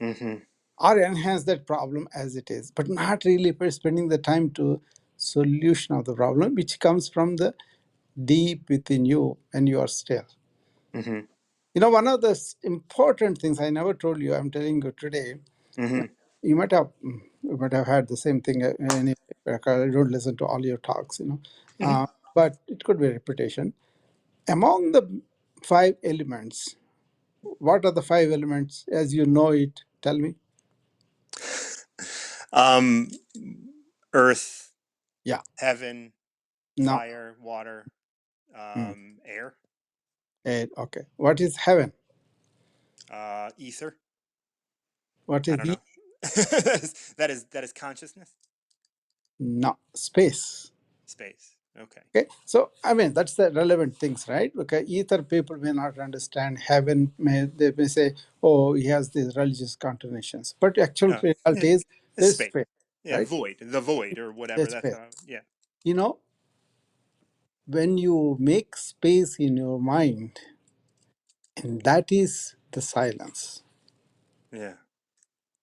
Mm-hmm. or enhance that problem as it is, but not really spending the time to solution of the problem, which comes from the deep within you and you are still. Mm-hmm. One of the important things I never told you, I'm telling you today. Mm-hmm. You might have had the same thing. I don't listen to all your talks. But it could be repetition. Among the 5 elements, what are the 5 elements as you know it? Tell me. um, Earth, Yeah. heaven, No. fire, water, Mm. air, Okay. What is heaven? ether. What I is don't the? know. that is consciousness. No. Space. Space. Okay. Okay. So I mean that's the relevant things, right? Okay. Ether people may not understand. Heaven they may say, oh, he has these religious connotations, but actual Yeah. reality is It's there's space. space, Yeah. right? Void. The void or whatever. There's That's space. how. Yeah. You know, when you make space in your mind, and that is the silence. Yeah.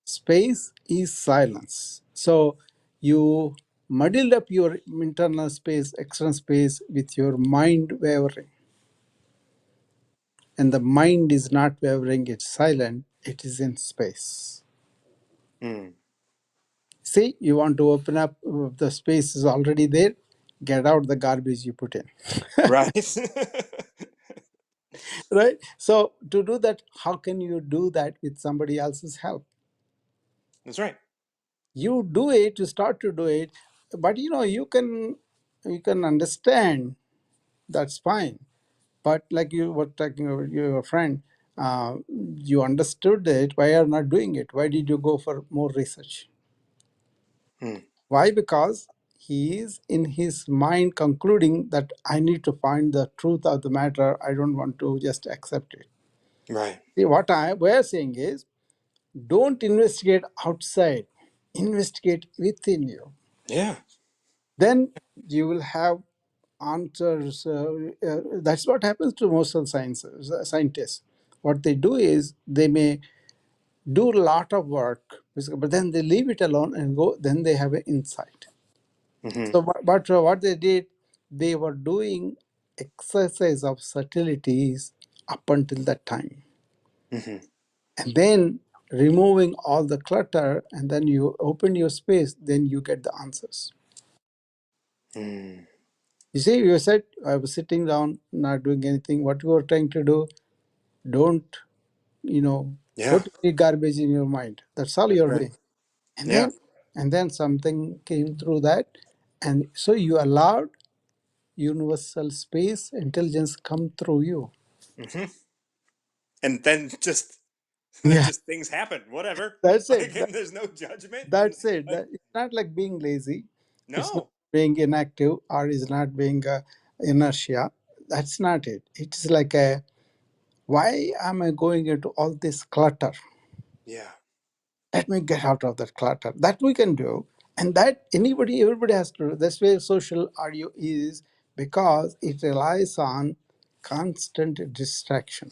Space is silence. So you muddled up your internal space, external space with your mind wavering. And the mind is not wavering, it's silent, it is in space. Mm. See, you want to open up, the space is already there, get out the garbage you put in. Right. Right? So to do that, how can you do that with somebody else's help? That's right. You do it, you start to do it, but you can understand, that's fine. But like you were talking about your friend, you understood it, why are you not doing it? Why did you go for more research? Mm. Why? Because he is in his mind concluding that I need to find the truth of the matter, I don't want to just accept it. Right. See, what we're saying is, don't investigate outside, investigate within you. Yeah. Then you will have answers. That's what happens to most of the scientists. What they do is they may do a lot of work, but then they leave it alone and go. Then they have an insight. Mm-hmm. So, what they did, they were doing exercise of subtleties up until that time, Mm-hmm. and then removing all the clutter, and then you open your space. Then you get the answers. Mm. You see, you said I was sitting down, not doing anything. What you were trying to do, don't, Yeah. put any garbage in your mind. That's all That's you're right. doing. And Yeah. then something came through that. And so you allowed universal space, intelligence come through you. Mm-hmm. And then just That Yeah, just things happen. Whatever. that's Like, it. and there's no judgment. And That's it. like, It's not like being lazy. It's not no. being inactive or is not being inertia. That's not it. It's like a why am I going into all this clutter? Yeah. Let me get out of that clutter. That we can do, and that everybody has to do. That's where social audio is because it relies on constant distraction.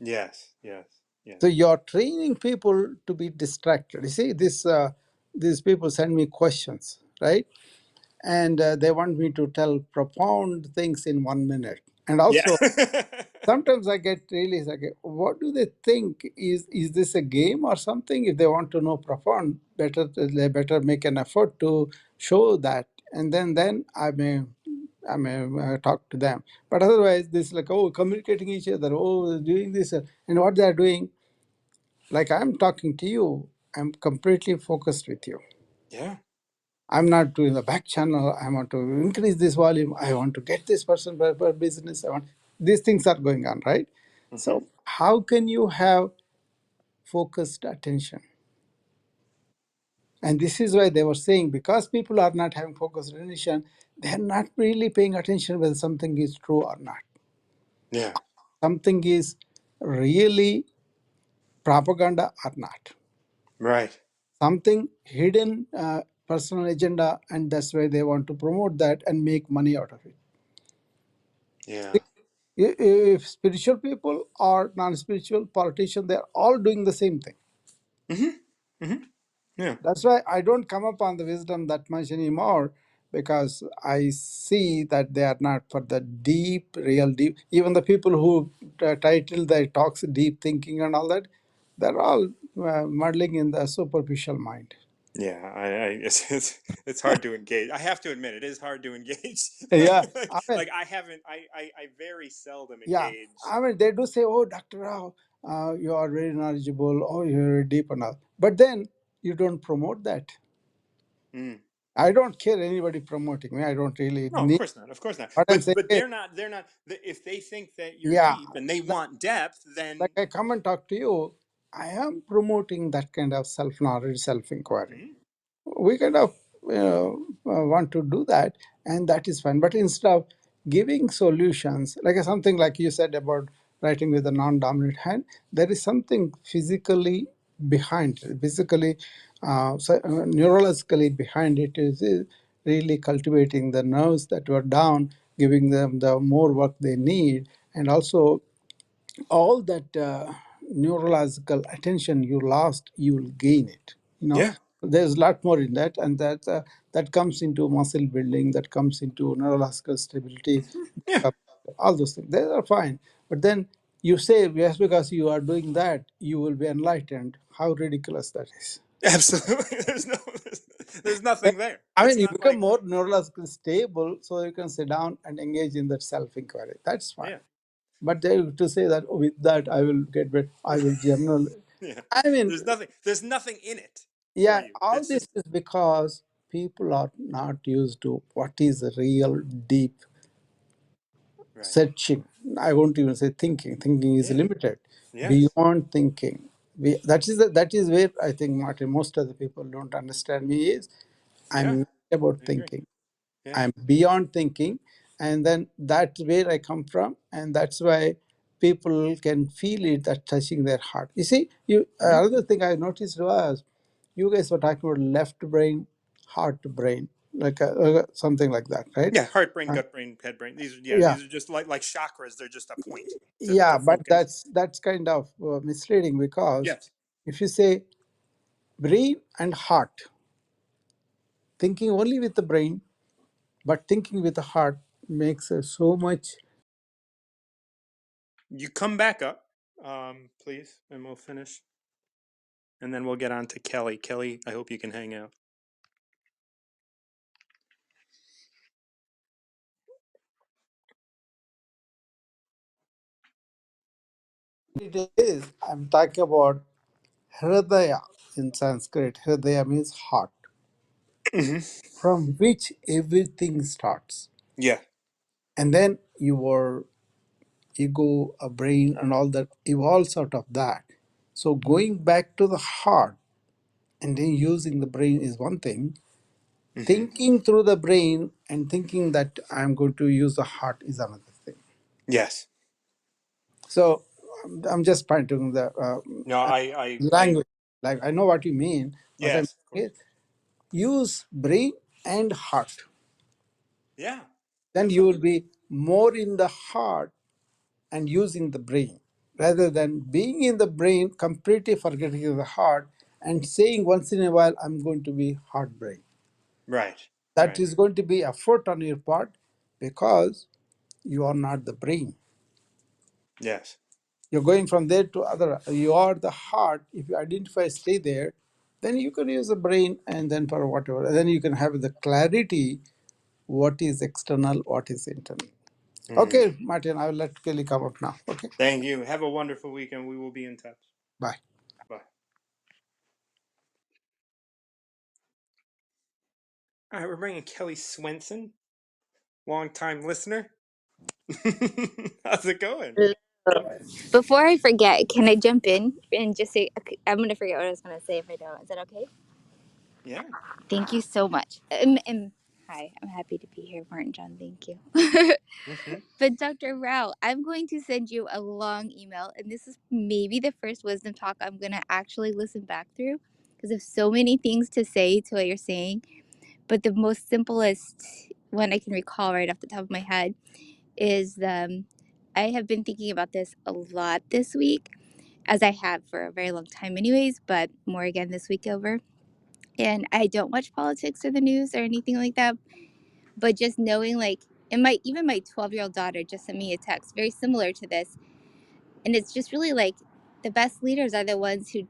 Yes. Yes. Yes. So you're training people to be distracted. You see, these people send me questions, right? And they want me to tell profound things in 1 minute. And Yeah. also, sometimes I get really like, what do they think? Is this a game or something? If they want to know profound, they better make an effort to show that, and then I may talk to them. But otherwise, this like communicating each other, doing this, and what they are doing. Like I'm talking to you, I'm completely focused with you. Yeah. I'm not doing the back channel. I want to increase this volume. I want to get this person per business. These things are going on, right? Hmm. So how can you have focused attention? And this is why they were saying because people are not having focused attention, they're not really paying attention whether something is true or not. Yeah. Something is really propaganda or not. Right. Something hidden personal agenda, and that's why they want to promote that and make money out of it. Yeah. If spiritual people or non-spiritual politicians, they're all doing the same thing. Hmm. Hmm. Yeah. That's why I don't come up on the wisdom that much anymore, because I see that they are not for the deep, real deep. Even the people who title their talks deep thinking and all that, they're all muddling in the superficial mind. Yeah. It's hard to engage. I have to admit, it is hard to engage. Yeah, like, I mean, like I haven't. I very seldom yeah, engage. I mean, they do say, "Oh, Doctor Rao, you are very knowledgeable. Oh, you're very deep and all," but then you don't promote that. Mm. I don't care anybody promoting me. I don't really No, of need. course not. Of course not. What I'm But saying but is, they're not. They're not. If they think that you're yeah, deep and they like, want depth, like then. I come and talk to you, I am promoting that kind of self-knowledge, self-inquiry. Mm. We kind of want to do that, and that is fine. But instead of giving solutions, like something like you said about writing with a non-dominant hand, there is something physically behind it, physically, neurologically behind it is really cultivating the nerves that were down, giving them the more work they need, and also all that neurological attention you lost, you will gain it. Yeah. There's a lot more in that, and that comes into muscle building, that comes into neurological stability, Yeah. all those things. They are fine. But then you say, yes, because you are doing that, you will be enlightened. How ridiculous that is. Absolutely. There's Eh, nothing there. I It's mean, you not become like. more neurologically stable, so you can sit down and engage in that self-inquiry. That's fine. Yeah. But they to say that, "Oh, with that I will get better, I will general." Yeah. I mean, There's nothing in it for yeah, you. all It's this just is because people are not used to what is real deep right. searching. I won't even say thinking. Thinking is Yeah. limited. Yes. Beyond thinking, that is where I think, Martin, most of the people don't understand me is Yeah. I'm not about I agree. thinking. Yeah. I'm beyond thinking, and then that's where I come from, and that's why people can feel it that touching their heart. You see, Hmm. another thing I noticed was you guys were talking about left brain, heart brain, like something like that, right? Yeah. Heart brain, Uh, gut brain, head brain. yeah, These are just like chakras. They're just a point to yeah, but focus. that's kind of misleading because Yes. if you say brain and heart, thinking only with the brain, but thinking with the heart makes so much. You come back up, please, and we'll finish, and then we'll get on to Kelly. Kelly, I hope you can hang out. It is. I'm talking about Hridaya in Sanskrit. Hridaya means heart, Hmm. from which everything starts. Yeah. And then your ego, a brain, and all that evolves out of that. So going back to the heart and then using the brain is one thing. Hmm. Thinking through the brain and thinking that I'm going to use the heart is another thing. Yes. So I'm just pointing the No, language. Like I know what you mean. What I'm yes, of saying course. is use brain and heart. Yeah, Then you will be more in the heart and using the brain rather than being in the brain, completely forgetting the heart and saying once in a while, I'm going to be heart brain. right, That right. is going to be effort on your part because you are not the brain. Yes. You're going from there to other. You are the heart. If you identify, stay there, then you can use the brain and then for whatever. And then you can have the clarity what is external, what is internal. Hmm. Okay, Martin, I will let Kelly come up now. Okay, Thank you. Have a wonderful weekend. We will be in touch. bye. Bye. All right, we're bringing Kelly Swenson, longtime listener. How's it going? Before I forget, can I jump in and just say, I'm going to forget what I was going to say if I don't. Is that okay? Yeah. Thank you so much. Hi, I'm happy to be here, Martin John. Thank you. Hmm. But Dr. Rao, I'm going to send you a long email, and this is maybe the first wisdom talk I'm going to actually listen back through because there's so many things to say to what you're saying. But the most simplest one I can recall right off the top of my head is I have been thinking about this a lot this week, as I have for a very long time, anyways, but more again this week over. And I don't watch politics or the news or anything like that, but just knowing, like, and even my 12-year-old daughter just sent me a text very similar to this, and it's just really like the best leaders are the ones who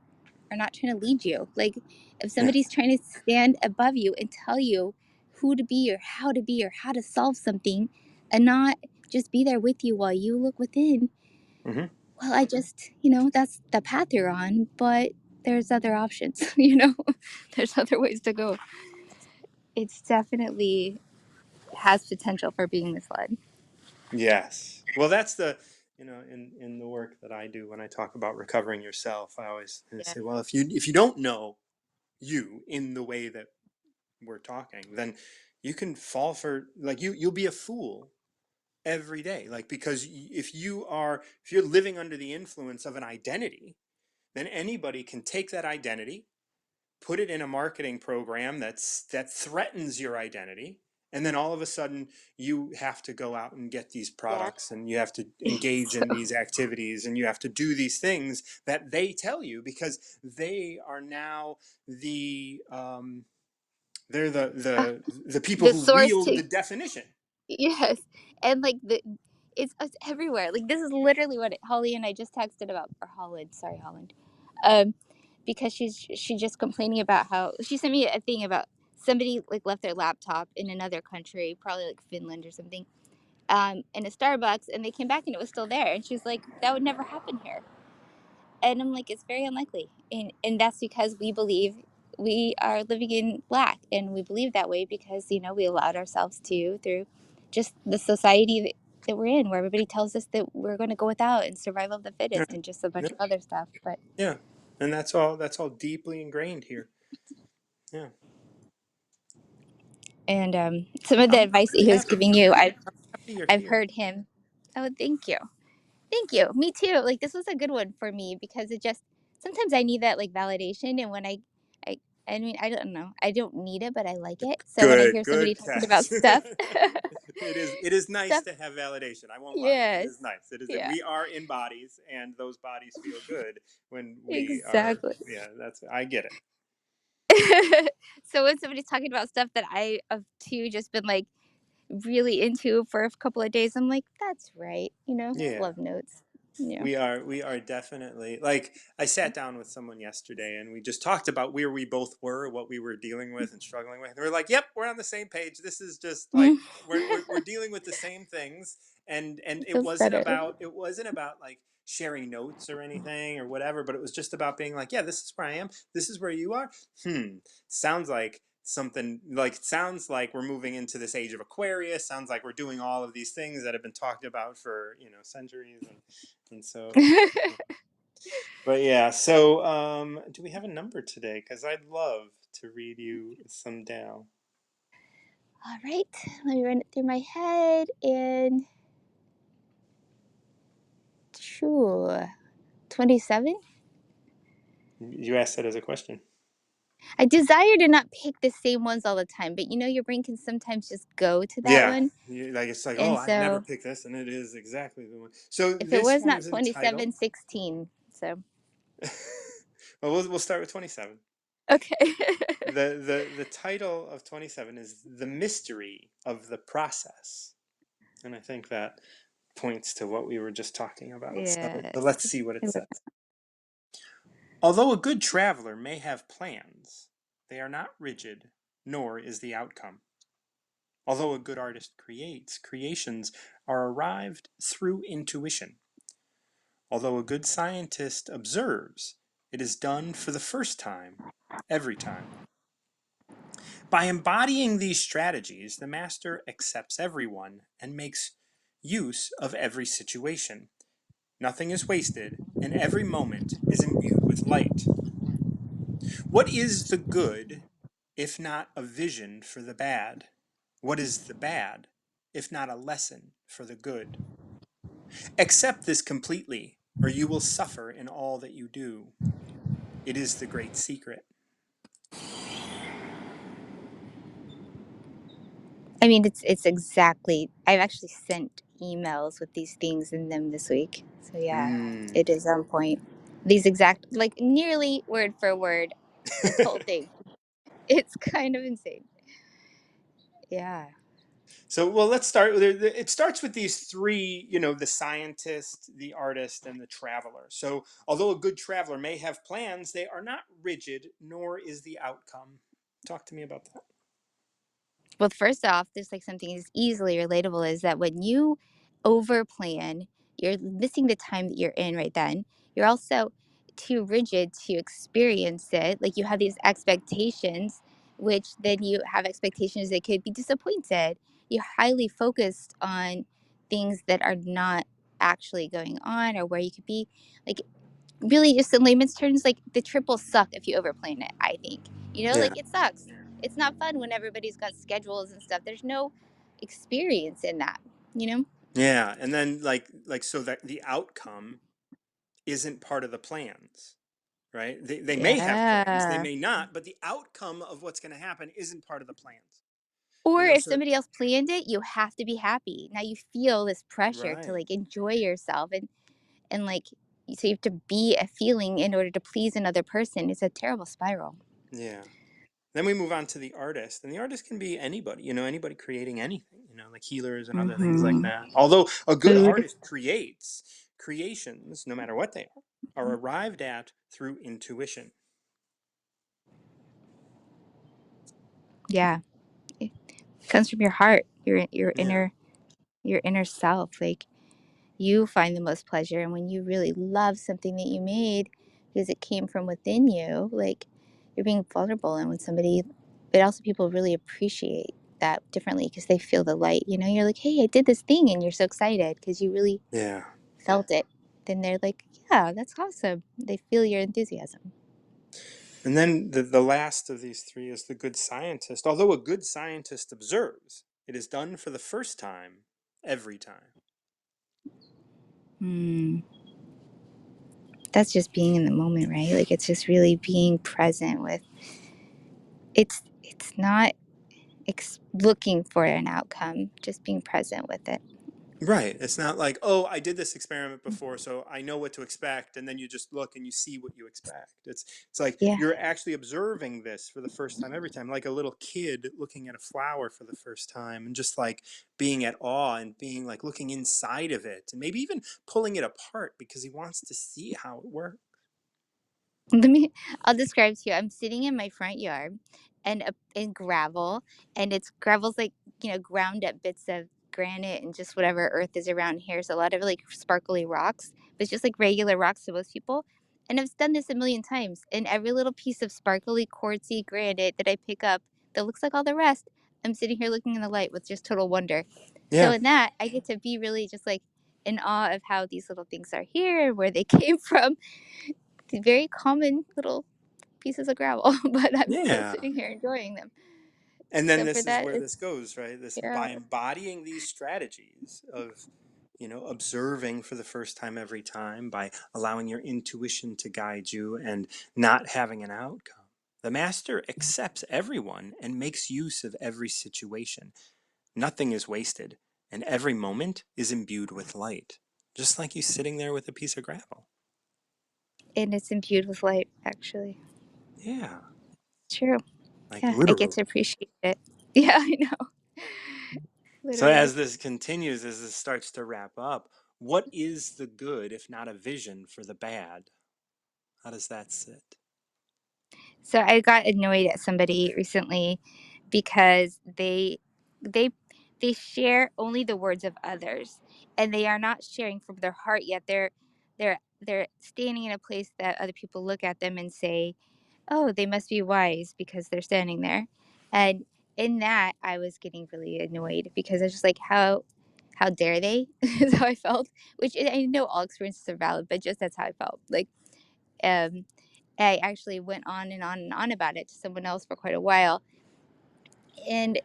are not trying to lead you. Like, if Yeah. somebody's trying to stand above you and tell you who to be or how to solve something, and not just be there with you while you look within, Hmm. well, I just, that's the path you're on, but there's other options, there's other ways to go. It's definitely has potential for being misled. Yes. Well, that's in the work that I do when I talk about recovering yourself, I always Yeah. say, well, if you don't know you in the way that we're talking, then you can fall for, like, you'll be a fool every day, like, because if you're living under the influence of an identity, then anybody can take that identity, put it in a marketing program that threatens your identity, and then all of a sudden you have to go out and get these Yeah. products, and you have to engage So, in these activities, and you have to do these things that they tell you, because they are now they're the people the who source wield to the definition. yes, and like it's everywhere. Like this is literally what Holly and I just texted about, or Holland, sorry Holland, um, because she just complaining about how she sent me a thing about somebody like left their laptop in another country, probably like Finland or something, in a Starbucks, and they came back and it was still there, and she's like, that would never happen here. And I'm like, it's very unlikely. And that's because we believe we are living in lack. And we believe that way because, we allowed ourselves to through just the society that we're in, where everybody tells us that we're going to go without and survival of the Yeah, fittest and just a yeah, bunch of other stuff. But, yeah. And that's all deeply ingrained here. Yeah. and some of the I'm advice that really he was happy giving for you, you. I've, Happy you're I've here. heard him. Oh, thank you. Thank you. Me too. Like this was a good one for me because it just sometimes I need that like validation, and when I, I mean I don't know, I don't need it, but I like it. So when I Good, hear somebody good talking about catch. stuff, It is nice stuff, to have validation. I won't lie. It yes, is nice. It is. yeah, We are in bodies, and those bodies feel good when we are. exactly. Yeah, I get it. So when somebody's talking about stuff that I have too just been like really into for a couple of days, I'm like, that's right. Yeah. Love notes. Yeah. We are definitely, like, I sat down with someone yesterday and we just talked about where we both were, what we were dealing with and struggling with. And we're like, yep, we're on the same page. This is just like we're dealing with the same things. And It it feels wasn't better. about it wasn't about like sharing notes or anything or whatever, but it was just about being like, yeah, this is where I am. This is where you are. Sounds like something, like, sounds like we're moving into this age of Aquarius. Sounds like we're doing all of these things that have been talked about for centuries, and so But yeah, so do we have a number today? Because I'd love to read you some Tao. All right, let me run it through my head. And sure, 27. You asked that as a question. I desire to not pick the same ones all the time, but your brain can sometimes just go to that Yeah, one. like it's like, oh, And I'd never so pick this, and it is exactly the one. So if it this was not one's 27, entitled. 16. So, Well, we'll start with 27. okay. The title of 27 is The Mystery of the Process. And I think that points to what we were just talking about. So Yes. let's see what I it love says. Although a good traveler may have plans, they are not rigid, nor is the outcome. Although a good artist creates, creations are arrived through intuition. Although a good scientist observes, it is done for the first time, every time. By embodying these strategies, the master accepts everyone and makes use of every situation. Nothing is wasted, and every moment is imbued with light. What is the good if not a vision for the bad? What is the bad if not a lesson for the good? Accept this completely, or you will suffer in all that you do. It is the great secret. I mean, it's exactly. I've actually sent emails with these things in them this week. So yeah, Mm. it is on point. These exact, like nearly word for word, this whole thing. It's kind of insane. Yeah. So, well, let's start. It starts with these three, the scientist, the artist, and the traveler. So, although a good traveler may have plans, they are not rigid, nor is the outcome. Talk to me about that. Well, first off, there's like something is easily relatable is that when you over plan, you're missing the time that you're in right then. You're also too rigid to experience it. Like you have these expectations, which then you have expectations that could be disappointed. You're highly focused on things that are not actually going on or where you could be. Like really just in layman's terms, like the trip will suck if you overplan it, I think. Yeah. Like it sucks. It's not fun when everybody's got schedules and stuff. There's no experience in that, you know? Yeah, and then so that the outcome isn't part of the plans, right? They may have plans, they Yeah. may not, but the outcome of what's going to happen isn't part of the plans. Or if So somebody else planned it, you have to be happy. Now you feel this pressure to right. like enjoy yourself and like so you have to be a feeling in order to please another person. It's a terrible spiral. Yeah. Then we move on to the artist, and the artist can be anybody, anybody creating anything, like healers and other things like Mm-hmm. that. Although a good Food. artist creates, creations, no matter what they are arrived at through intuition. Yeah. It comes from your heart, Yeah. your inner self. Like you find the most pleasure and when you really love something that you made because it came from within you, like you're being vulnerable and when somebody but also people really appreciate that differently because they feel the light, you're like, hey, I did this thing and you're so excited because you really Yeah. felt it. Then they're like, yeah, that's awesome. They feel your enthusiasm. And then the last of these three is the good scientist. Although a good scientist observes, it is done for the first time, every time. Hmm. That's just being in the moment, right? Like it's just really being present with it's not looking for an outcome, just being present with it. Right. It's not like, oh, I did this experiment before, so I know what to expect, and then you just look and you see what you expect. It's like Yeah. you're actually observing this for the first time every time, like a little kid looking at a flower for the first time and just like being at awe and being like looking inside of it and maybe even pulling it apart because he wants to see how it works. I'll describe to you. I'm sitting in my front yard and in gravel, and it's gravel's like, ground up bits of granite and just whatever earth is around here. So a lot of like sparkly rocks, but it's just like regular rocks to most people. And I've done this a million times. And every little piece of sparkly, quartzy granite that I pick up that looks like all the rest, I'm sitting here looking in the light with just total wonder. So Yeah. in that, I get to be really just like in awe of how these little things are here, where they came from. The very common little pieces of gravel, but I'm still Yeah. sitting here enjoying them. And then So for this is that, where it's this goes, right? This, yeah. by embodying these strategies of, observing for the first time every time, by allowing your intuition to guide you and not having an outcome, the master accepts everyone and makes use of every situation. Nothing is wasted, and every moment is imbued with light, just like you sitting there with a piece of gravel. And it's imbued with light, actually. Yeah, True. like Yeah, I get literally. to appreciate it. Yeah, I know. So Literally. as this continues, as this starts to wrap up, what is the good if not a vision for the bad? How does that sit? So I got annoyed at somebody recently because they they share only the words of others, and they are not sharing from their heart yet. They're standing in a place that other people look at them and say, "Oh, they must be wise because they're standing there." And in that, I was getting really annoyed because I was just like, how dare they? Is how I felt. Which I know all experiences are valid, but just that's how I felt. Like, um, I actually went on and on and on about it to someone else for quite a while. And,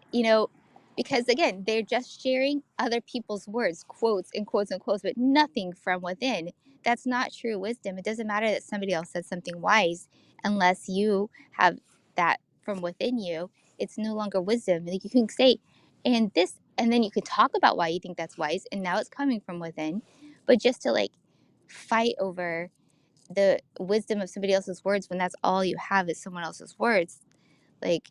because again, they're just sharing other people's words, quotes and quotes and quotes, but nothing from within. That's not true wisdom. It doesn't matter that somebody else said something wise unless you have that from within you. It's no longer wisdom. Like you can say, and this, and then you can talk about why you think that's wise, and now it's coming from within. But just to like fight over the wisdom of somebody else's words when that's all you have is someone else's words, like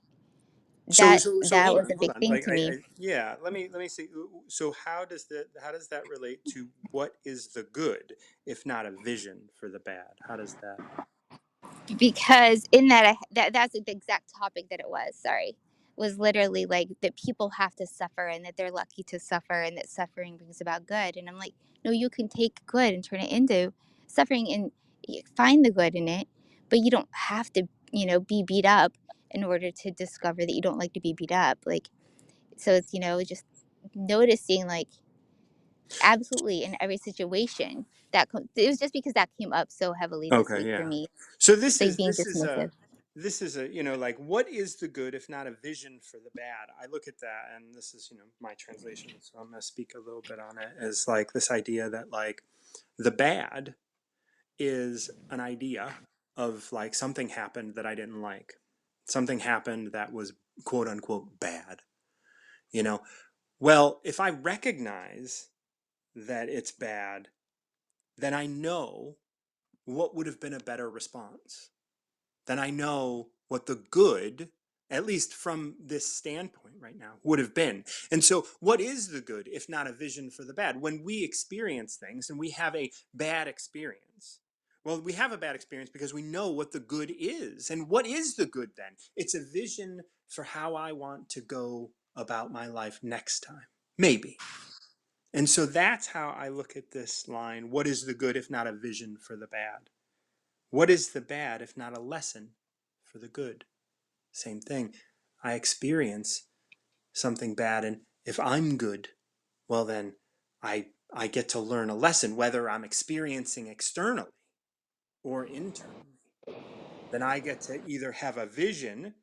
So that so so that hold was on, a hold big on. thing Like to me. yeah, let me see. So how does that relate to what is the good if not a vision for the bad? How does that? Because in that, that's the exact topic that it was, sorry, was literally like that people have to suffer and that they're lucky to suffer and that suffering brings about good. And I'm like, no, you can take good and turn it into suffering and find the good in it, but you don't have to, be beat up in order to discover that you don't like to be beat up. Like, so it's, just noticing like absolutely in every situation it was just because that came up so heavily this Okay, week for yeah. me, So this like is being this is dismissive. a this is a like what is the good if not a vision for the bad? I look at that, and this is my translation, so I'm gonna speak a little bit on it, as like this idea that like the bad is an idea of like something happened that I didn't like. Something happened that was quote unquote bad. You know, well, if I recognize that it's bad, then I know what would have been a better response. Then I know what the good, at least from this standpoint right now, would have been. And so, what is the good if not a vision for the bad? When we experience things and we have a bad experience, well, we have a bad experience because we know what the good is. And what is the good then? It's a vision for how I want to go about my life next time. Maybe. And so that's how I look at this line. What is the good if not a vision for the bad? What is the bad if not a lesson for the good? Same thing. I experience something bad, and if I'm good, well then I get to learn a lesson, whether I'm experiencing externally or internally. Then I get to either have a vision,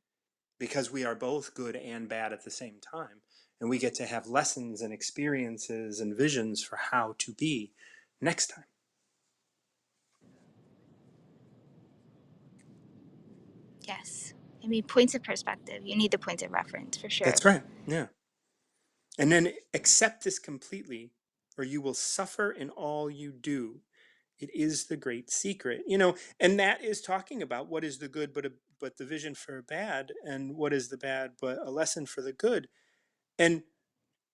because we are both good and bad at the same time, and we get to have lessons and experiences and visions for how to be next time. Yes. I mean, points of perspective. You need the points of reference for sure. That's right. Yeah. And then accept this completely, or you will suffer in all you do. It is the great secret, and that is talking about what is the good, but the vision for bad, and what is the bad, but a lesson for the good. And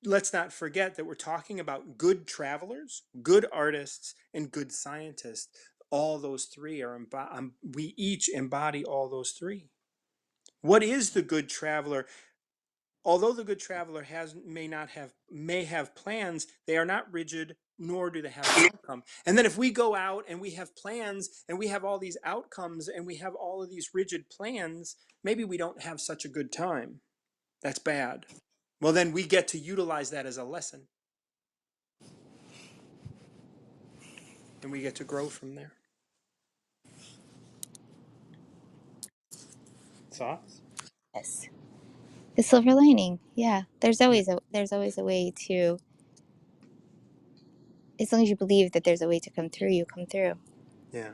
let's not forget that we're talking about good travelers, good artists, and good scientists. All those three are we each embody all those three. What is the good traveler? Although the good traveler may have plans, they are not rigid, nor do they have an outcome. And then if we go out and we have plans and we have all these outcomes and we have all of these rigid plans, maybe we don't have such a good time. That's bad. Well, then we get to utilize that as a lesson. and we get to grow from there. Thoughts? Yes. The silver lining. Yeah. There's Yeah. always a way to, as long as you believe that there's a way to come through, you come through. Yeah.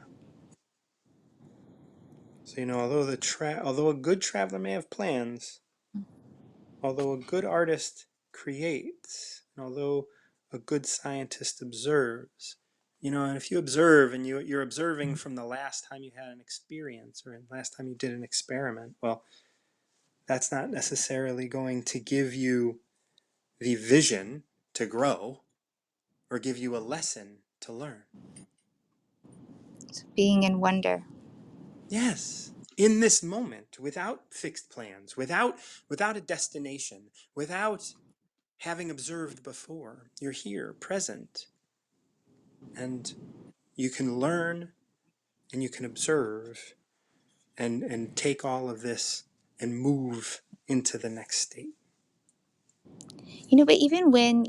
So although a good traveler may have plans, although a good artist creates, and although a good scientist observes, and if you observe and you're observing from the last time you had an experience or last time you did an experiment, well, that's not necessarily going to give you the vision to grow or give you a lesson to learn. So being in wonder. Yes, in this moment, without fixed plans, without a destination, without having observed before, you're here, present, and you can learn and you can observe and take all of this and move into the next state. But even when,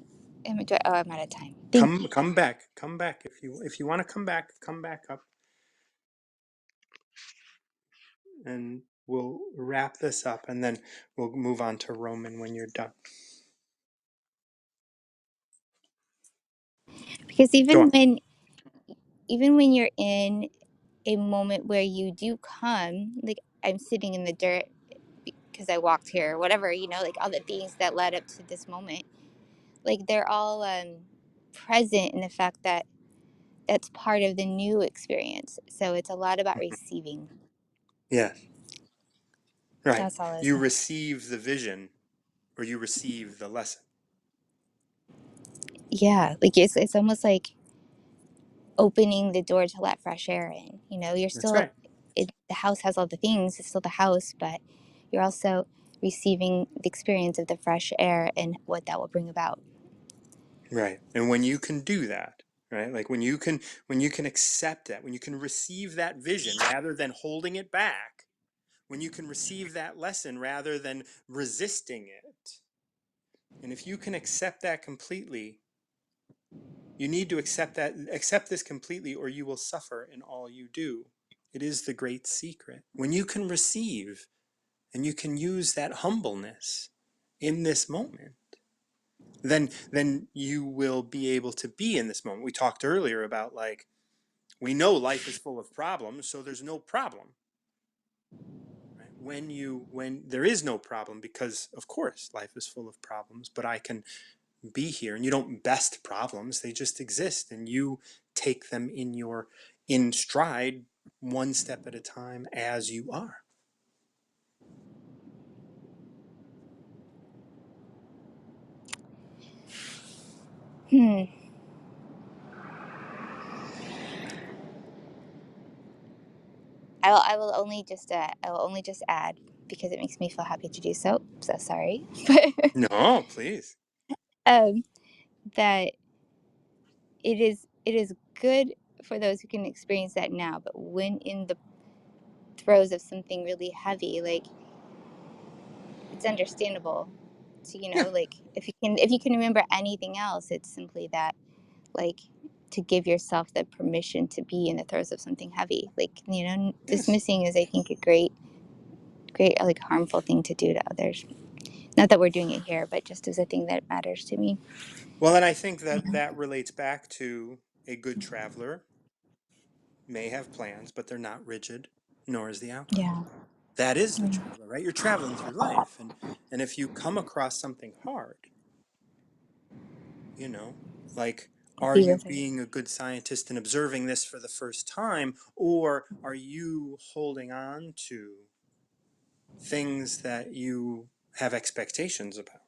I'm out of time. Come back if you want to come back up, and we'll wrap this up, and then we'll move on to Roman when you're done. Because Go on. even when you're in a moment where you do come, like I'm sitting in the dirt because I walked here, or whatever, like all the things that led up to this moment, like they're all present in the fact that that's part of the new experience. So it's a lot about receiving. Yes, right. That's all I was You saying. receive the vision or you receive the lesson. Yeah, like it's almost like opening the door to let fresh air in. You're That's still, right. the house has all the things, it's still the house, but you're also receiving the experience of the fresh air and what that will bring about. Right. And when you can do that, right? Like when you can accept that, when you can receive that vision rather than holding it back, when you can receive that lesson rather than resisting it. And if you can accept that completely, you need to accept this completely, or you will suffer in all you do. It is the great secret. When you can receive and you can use that humbleness in this moment, then you will be able to be in this moment. We talked earlier about, like, we know life is full of problems, so there's no problem. Right? When there is no problem, because of course life is full of problems, but I can be here, and you don't best problems, they just exist, and you take them in stride, one step at a time, as you are. Hmm. I will only just add, because it makes me feel happy to do so. So sorry, but No, please. um, that it is good for those who can experience that now. But when in the throes of something really heavy, like, it's understandable. So Yeah. like if you can remember anything else, it's simply that, like, to give yourself the permission to be in the throes of something heavy. Like, Yes. dismissing is, I think, a great, like, harmful thing to do to others. Not that we're doing it here, but just as a thing that matters to me. Well, and I think that relates back to a good traveler may have plans, but they're not rigid, nor is the outcome. Yeah. That is the traveler, right? You're traveling through life, and if you come across something hard, you know, like, are Be you with it. being a good scientist and observing this for the first time, or are you holding on to things that you have expectations about?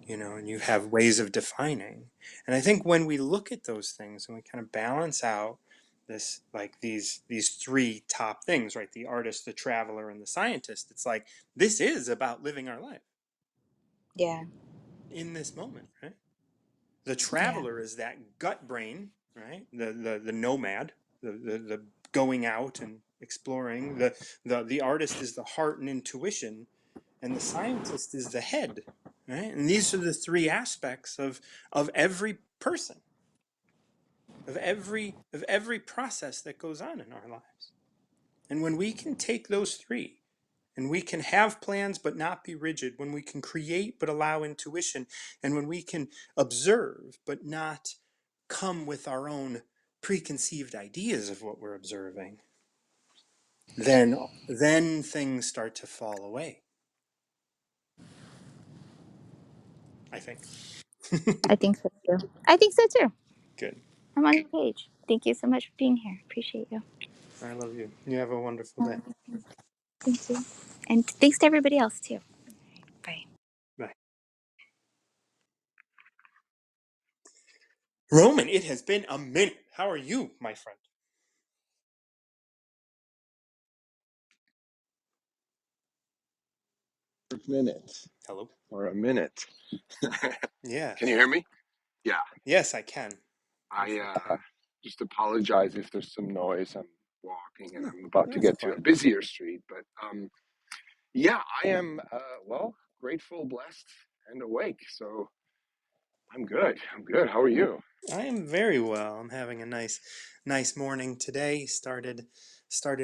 And you have ways of defining. And I think when we look at those things and we kind of balance out this, like, these three top things, right? The artist, the traveler, and the scientist. It's like, this is about living our life Yeah. in this moment, right? The Yeah. traveler is that gut brain, right? The nomad, the going out and exploring. The artist is the heart and intuition, and the scientist is the head, right? And these are the three aspects of every person. of every process that goes on in our lives. And when we can take those three, and we can have plans but not be rigid, when we can create but allow intuition, and when we can observe but not come with our own preconceived ideas of what we're observing, then things start to fall away, I think. I think so too. I think so too. Good. I'm on your page. Thank you so much for being here. Appreciate you. I love you. You have a wonderful day. Thank you. And thanks to everybody else too. Bye. Bye. Roman, it has been a minute. How are you, my friend? Minute Hello. or a minute. Can you Yes. hear me? Yeah. Yes, I can. I Yes, I can. just apologize if there's some noise. I'm walking and No, I'm about to that's get to a fine. busier street, but yeah, I am well, grateful, blessed, and awake. So I'm good. I'm good. How are you? I am very well. I'm having a nice morning today. Started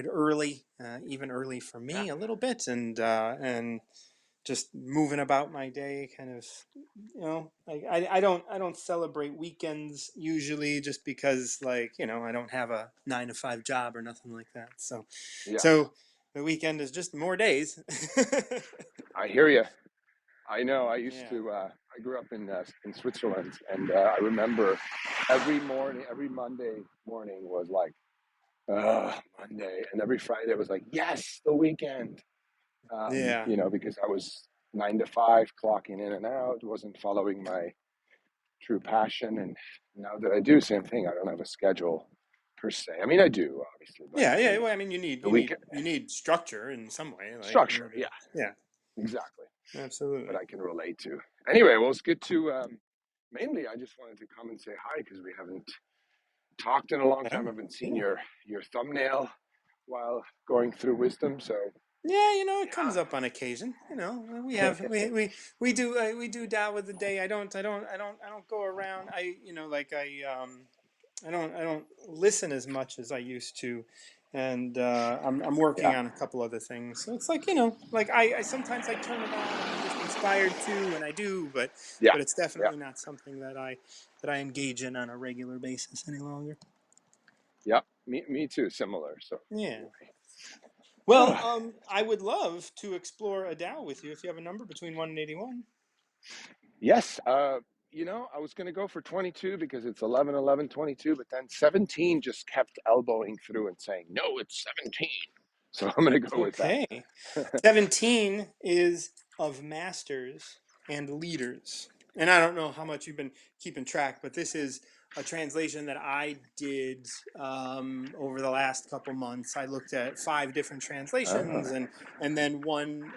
early, even early for Yeah. me a little bit, and just moving about my day. Kind of, I don't celebrate weekends usually, just because, I don't have a 9 to 5 job or nothing like that. So Yeah. so the weekend is just more days. I hear you. I know. I used Yeah. to. I grew up in Switzerland, and I remember every morning, every Monday morning was like, Monday, and every Friday was like, yes, the weekend. Yeah. Because I was 9 to 5, clocking in and out, wasn't following my true passion. And now that I do, same thing. I don't have a schedule per se. I mean, I do obviously, but Yeah, yeah. Well, I mean, you need the you need weekend you need structure in some way, structure, yeah, yeah, exactly. But absolutely. I can relate to. Anyway, well, it's good to. Mainly, I just wanted to come and say hi because we haven't talked in a long time. Oh, I haven't seen yeah. your thumbnail while going through wisdom. So Yeah, it comes yeah, up on occasion. We have we do Tao with the day. I don't go around. I don't listen as much as I used to, and I'm working yeah, on a couple other things. So it's like I sometimes I turn it on and I'm just inspired to, and I do, but yeah, but it's yeah, definitely not something that I engage in on a regular basis any longer. yeah. Me too. Similar. So Yeah. anyway. Well, I would love to explore a Dow with you if you have a number between 1 and 81. Yes, I was going to go for 22 because it's 11, 11, 22, but then 17 just kept elbowing through and saying, no, it's 17. So I'm going to go with that. Okay. 17 is of masters and leaders. And I don't know how much you've been keeping track, but this is a translation that I did over the last couple months. I looked at 5 different translations, Uh, and then one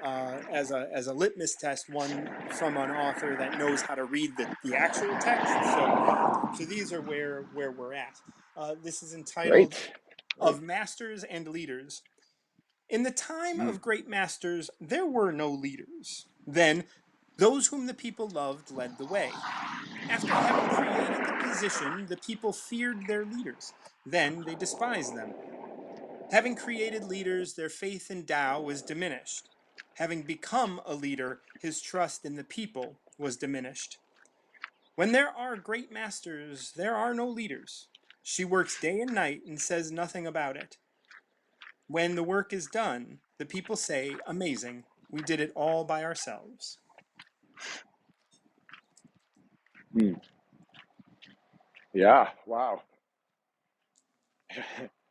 as a litmus test, one from an author that knows how to read the actual text. So these are where we're at. This is entitled great. Great. "Of Masters and Leaders." In the time Mm, of great masters, there were no leaders. Then, those whom the people loved led the way. After having created the position, the people feared their leaders. Then they despised them. Having created leaders, their faith in Tao was diminished. Having become a leader, his trust in the people was diminished. When there are great masters, there are no leaders. She works day and night and says nothing about it. When the work is done, the people say, "Amazing, we did it all by ourselves." mm. Yeah, wow.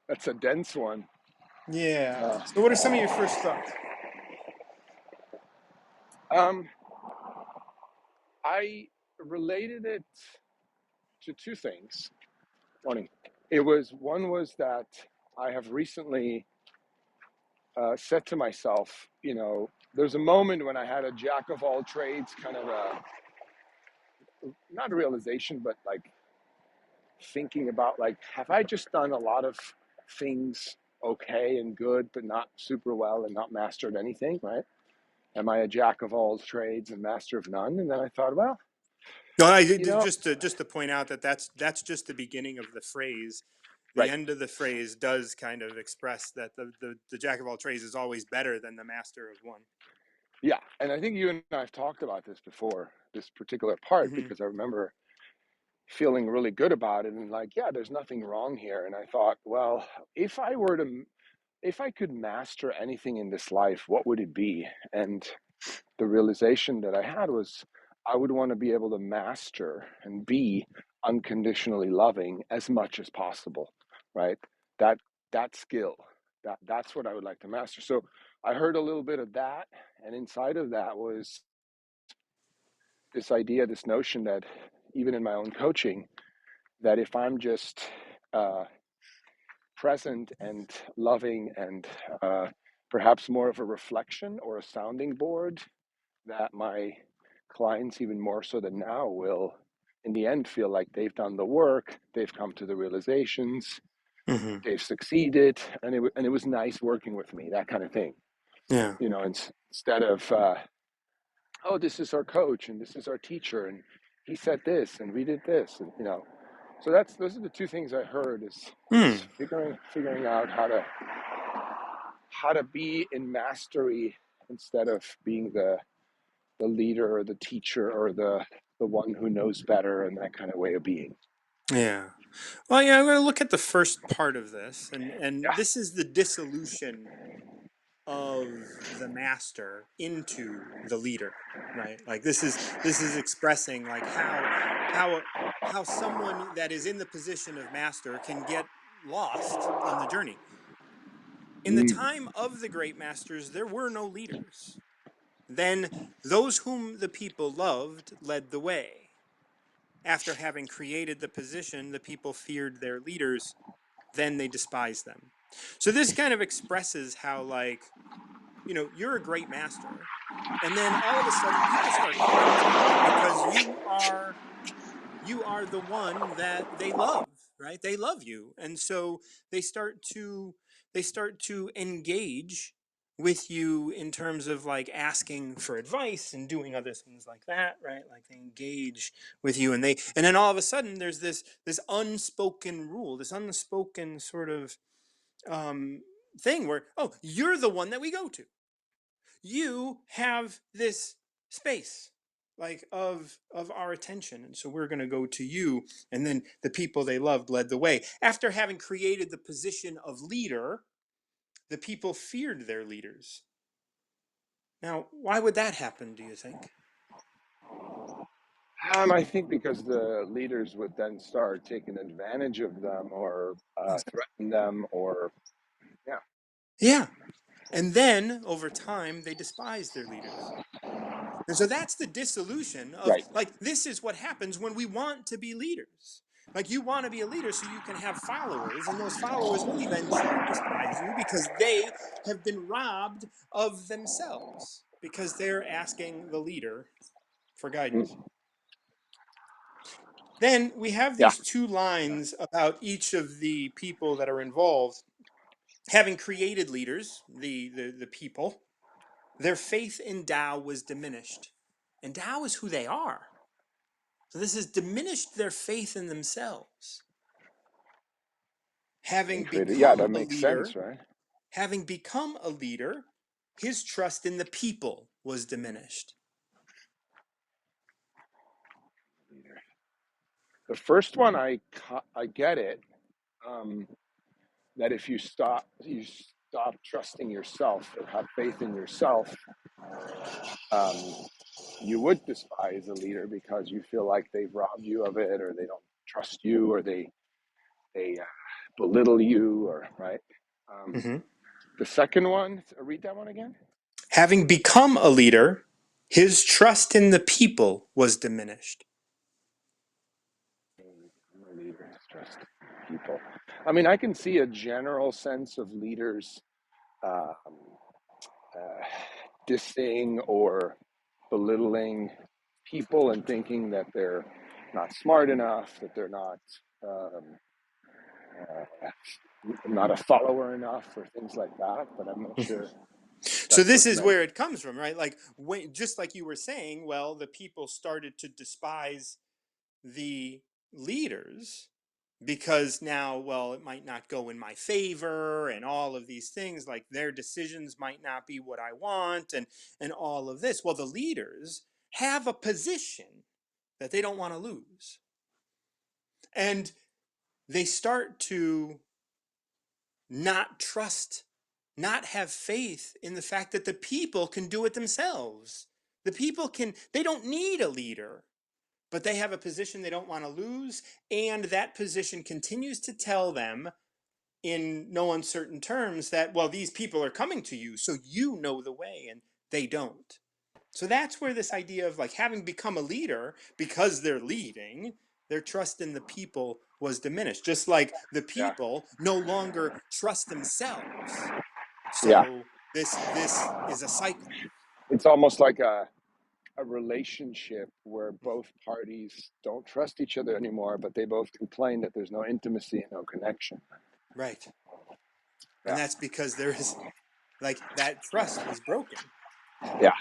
That's a dense one. Yeah. Uh, So, what are some of your first thoughts? um, I related it to two things. Morning. One was that I have recently said to myself, there's a moment when I had a jack of all trades kind of not a realization, but like thinking about like, have I just done a lot of things okay and good, but not super well and not mastered anything, right? Am I a jack of all trades and master of none? And then I thought, well, No, I You did know, just to point out that that's just the beginning of the phrase. The right. end of the phrase does kind of express that the jack of all trades is always better than the master of one. Yeah. And I think you and I have talked about this before, this particular part, Hmm. because I remember feeling really good about it and like, yeah, there's nothing wrong here. And I thought, well, if I were to, if I could master anything in this life, what would it be? And the realization that I had was I would want to be able to master and be unconditionally loving as much as possible, right? That that skill, that's what I would like to master. So I heard a little bit of that, and inside of that was this idea, this notion that even in my own coaching, that if I'm just uh, present and loving and perhaps more of a reflection or a sounding board, that my clients, even more so than now, will in the end feel like they've done the work, they've come to the realizations, Hmm. they've succeeded, and it was nice working with me, that kind of thing. Yeah. You know, instead of oh, this is our coach and this is our teacher and he said this and we did this, and you know, so that's those are the two things I heard is Hmm. figuring out how to be in mastery instead of being the leader or the teacher or the one who knows better and that kind of way of being. Yeah. Well, yeah, I'm going to look at the first part of this, and Yeah. this is the dissolution of the master into the leader, right? Like this is expressing like how how someone that is in the position of master can get lost on the journey. In the Mm, time of the great masters, there were no leaders. Then those whom the people loved led the way. After having created the position, the people feared their leaders, then they despised them. So this kind of expresses how, like, you're a great master, and then all of a sudden people start coming to you because you are the one that they love, right? They love you, and so they start to they start to engage with you in terms of like asking for advice and doing other things like that, right? Like they engage with you, and then all of a sudden there's this unspoken rule, this unspoken sort of um thing where, oh, you're the one that we go to. You have this space, like of our attention, and so we're going to go to you. And then the people they loved led the way. After having created the position of leader, the people feared their leaders. Now, why would that happen, do you think? I think because the leaders would then start taking advantage of them or threaten them or yeah, Yeah. And then over time they despise their leaders. And so that's the dissolution of, right. like, this is what happens when we want to be leaders. Like, you want to be a leader so you can have followers, and those followers will eventually despise you because they have been robbed of themselves because they're asking the leader for guidance. Mm, Then we have yeah, these two lines about each of the people that are involved. Having created leaders, the people, their faith in Tao was diminished. And Tao is who they are. So this has diminished their faith in themselves. being Having created. Yeah, become that a makes sense, leader, right? having become a leader, his trust in the people was diminished. The first one, I get it. Um, that if you stop trusting yourself or have faith in yourself, um, you would despise a leader because you feel like they've robbed you of it, or they don't trust you, or they belittle you, or right. Um, Mhm. the second one, read that one again. Having become a leader, his trust in the people was diminished. Leaders trust people. I mean, I can see a general sense of leaders um, uh, dissing or belittling people and thinking that they're not smart enough, that they're um, not a follower enough, or things like that. But I'm not Mhm. sure So that's this what's is meant. where it comes from, right? Like, when, just like you were saying, well, the people started to despise the leaders, because now, well, it might not go in my favor and all of these things, like their decisions might not be what I want, and all of this. Well, the leaders have a position that they don't want to lose. And they start to not trust, not have faith in the fact that the people can do it themselves. The people can, they don't need a leader, but they have a position they don't want to lose. And that position continues to tell them in no uncertain terms that, well, these people are coming to you, so you know the way, and they don't. So that's where this idea of like having become a leader because they're leading, their trust in the people was diminished. Just like the Yeah. people no longer trust themselves. Yeah. So this is a cycle. It's almost like a relationship where both parties don't trust each other anymore, but they both complain that there's no intimacy and no connection. Right. And Yeah. that's because there is, like, that trust was broken. Yeah.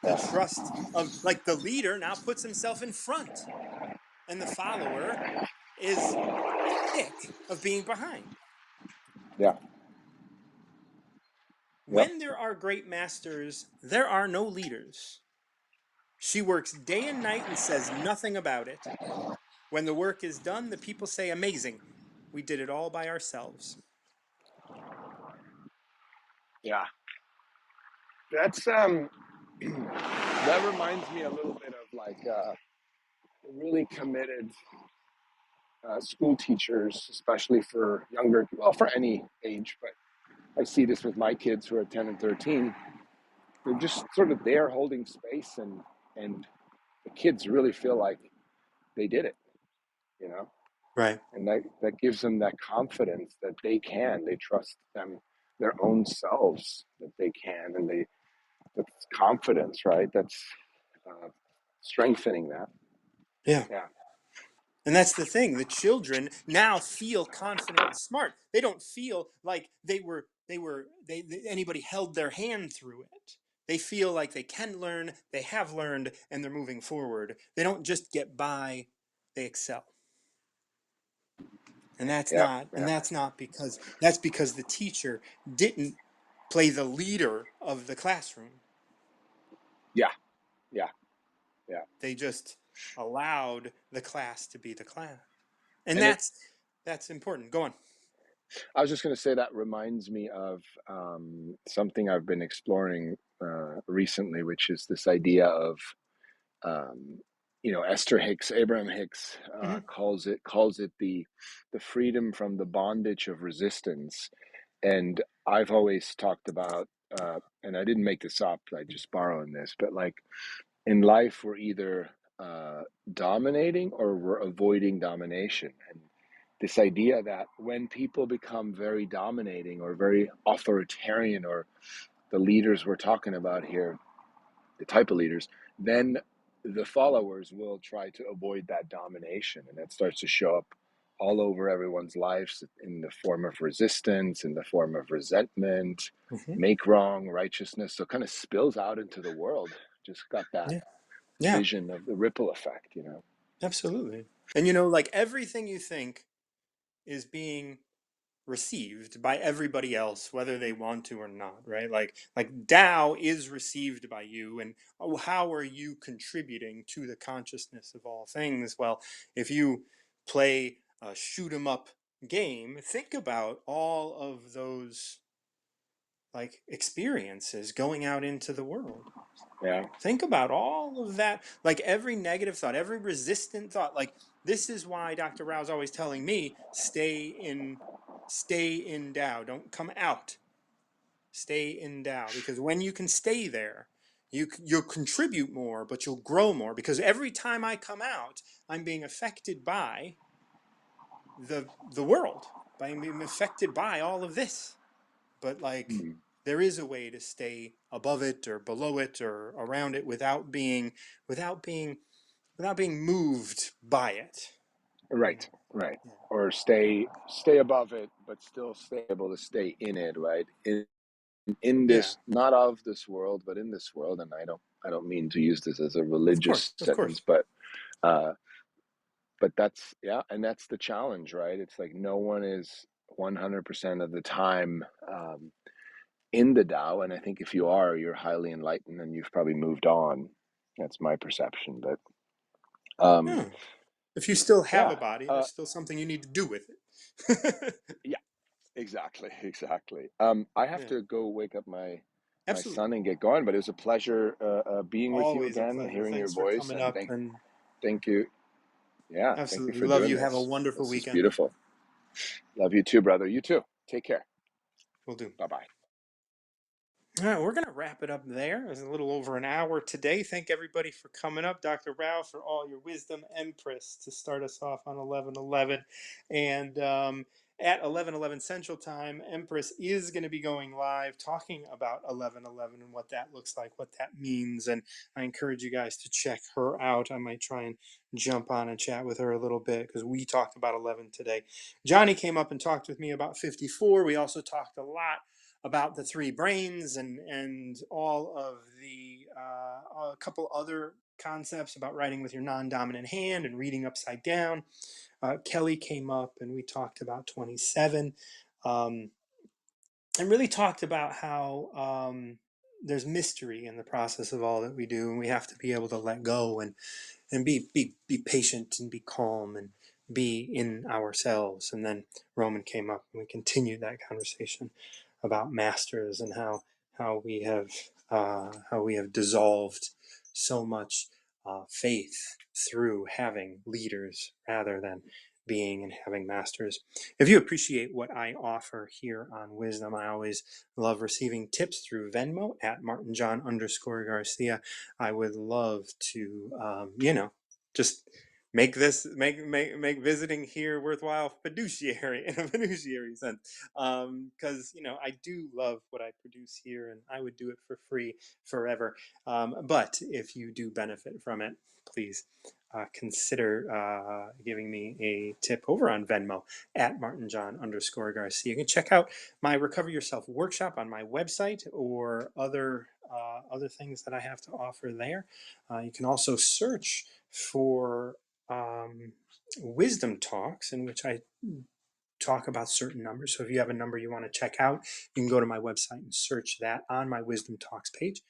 The Yeah. trust of, like, the leader now puts himself in front, and the follower is sick of being behind. Yeah. Yep. When there are great masters, there are no leaders. She works day and night and says nothing about it. When the work is done, the people say, amazing, we did it all by ourselves. Yeah. That's that reminds me a little bit of like really committed school teachers, especially for younger, well, for any age, but I see this with my kids who are 10 and 13. They're just sort of there holding space, and the kids really feel like they did it, you know? Right. And that gives them that confidence that they can, they trust them, their own selves, that they can, and that's confidence, right? That's strengthening that. Yeah. Yeah. And that's the thing. The children now feel confident and smart. They don't feel like anybody held their hand through it. They feel like they can learn, they have learned, and they're moving forward. They don't just get by, they excel. And that's Yeah. not and Yeah. that's not because that's because the teacher didn't play the leader of the classroom. Yeah. Yeah. Yeah. They just allowed the class to be the class. And And that's important. Go on. I was just going to say that reminds me of something I've been exploring recently, which is this idea of, um, Esther Hicks, Abraham Hicks Mm-hmm. calls it the freedom from the bondage of resistance. And I've always talked about, and I didn't make this up, I just borrowing this, but like in life, we're either uh, dominating or we're avoiding domination. And this idea that when people become very dominating or very authoritarian, or the leaders we're talking about here, the type of leaders, then the followers will try to avoid that domination. And that starts to show up all over everyone's lives in the form of resistance, in the form of resentment, Mm-hmm. make wrong, righteousness. So it kind of spills out into the world. Just got that Yeah. Yeah. vision of the ripple effect, Absolutely. And like everything you think is being received by everybody else, whether they want to or not, right? Like Tao is received by you, and how are you contributing to the consciousness of all things? Well, if you play a shoot 'em up game, think about all of those like experiences going out into the world. Yeah. Think about all of that, like every negative thought, every resistant thought. Like this is why Dr. Rao's always telling me, stay in Tao. Don't come out. Stay in Tao. Because when you can stay there, you'll contribute more, but you'll grow more. Because every time I come out, I'm being affected by the world, by being affected by all of this. But like Mm. there is a way to stay above it or below it or around it without being without being moved by it. Right, right. Yeah. Or stay above it, but still stay able to stay in it, right? In Yeah. this, not of this world, but in this world. And I don't mean to use this as a Of course. religious Of sentence, course. but uh, but that's, yeah, and that's the challenge, right? It's like no one is 100% of the time in the Tao, and I think if you are, you're highly enlightened and you've probably moved on. That's my perception, but Hmm. If you still have a yeah, body, there's still something you need to do with it. yeah, exactly, exactly. I have Yeah, to go wake up my absolutely. son and get going, but it was a pleasure being with you Always a again, pleasure. hearing your Thanks for voice, coming and up, and thank you. Yeah, thank you absolutely for love doing you. Have a this. wonderful This is weekend. beautiful. Love you too, brother. You too. Take care. We'll do. Bye bye. All right, we're going to wrap it up there. It's a little over an hour today. Thank everybody for coming up. Dr. Rao, for all your wisdom. Empress to start us off on 11:11. And at 11:11 Central Time, Empress is going to be going live talking about 11:11 and what that looks like, what that means. And I encourage you guys to check her out. I might try and jump on and chat with her a little bit because we talked about 11 today. Johnny came up and talked with me about 54. We also talked a lot about the three brains and all of the a couple other concepts about writing with your non-dominant hand and reading upside down. Kelly came up and we talked about 27, um, and really talked about how there's mystery in the process of all that we do, and we have to be able to let go and be patient and be calm and be in ourselves. And then Roman came up and we continued that conversation about masters and how we have dissolved so much faith through having leaders rather than being and having masters. If you appreciate what I offer here on Wisdom, I always love receiving tips through Venmo at _Garcia. I would love to, just make visiting here worthwhile fiduciary in a fiduciary sense, because I do love what I produce here and I would do it for free forever. But if you do benefit from it, please consider giving me a tip over on Venmo at _Garcia. You can check out my Recover Yourself workshop on my website or other things that I have to offer there. You can also search for um, wisdom talks in which I talk about certain numbers. So if you have a number you want to check out, you can go to my website and search that on my wisdom talks page.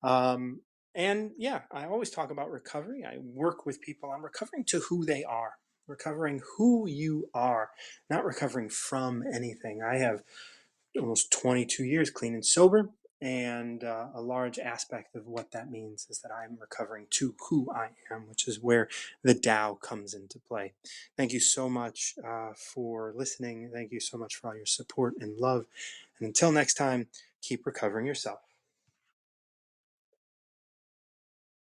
Um, and yeah, I always talk about recovery. I work with people on recovering to who they are, recovering who you are, not recovering from anything. I have almost 22 years clean and sober. And a large aspect of what that means is that I'm recovering to who I am, which is where the Tao comes into play. Thank you so much for listening. Thank you so much for all your support and love. And until next time, keep recovering yourself.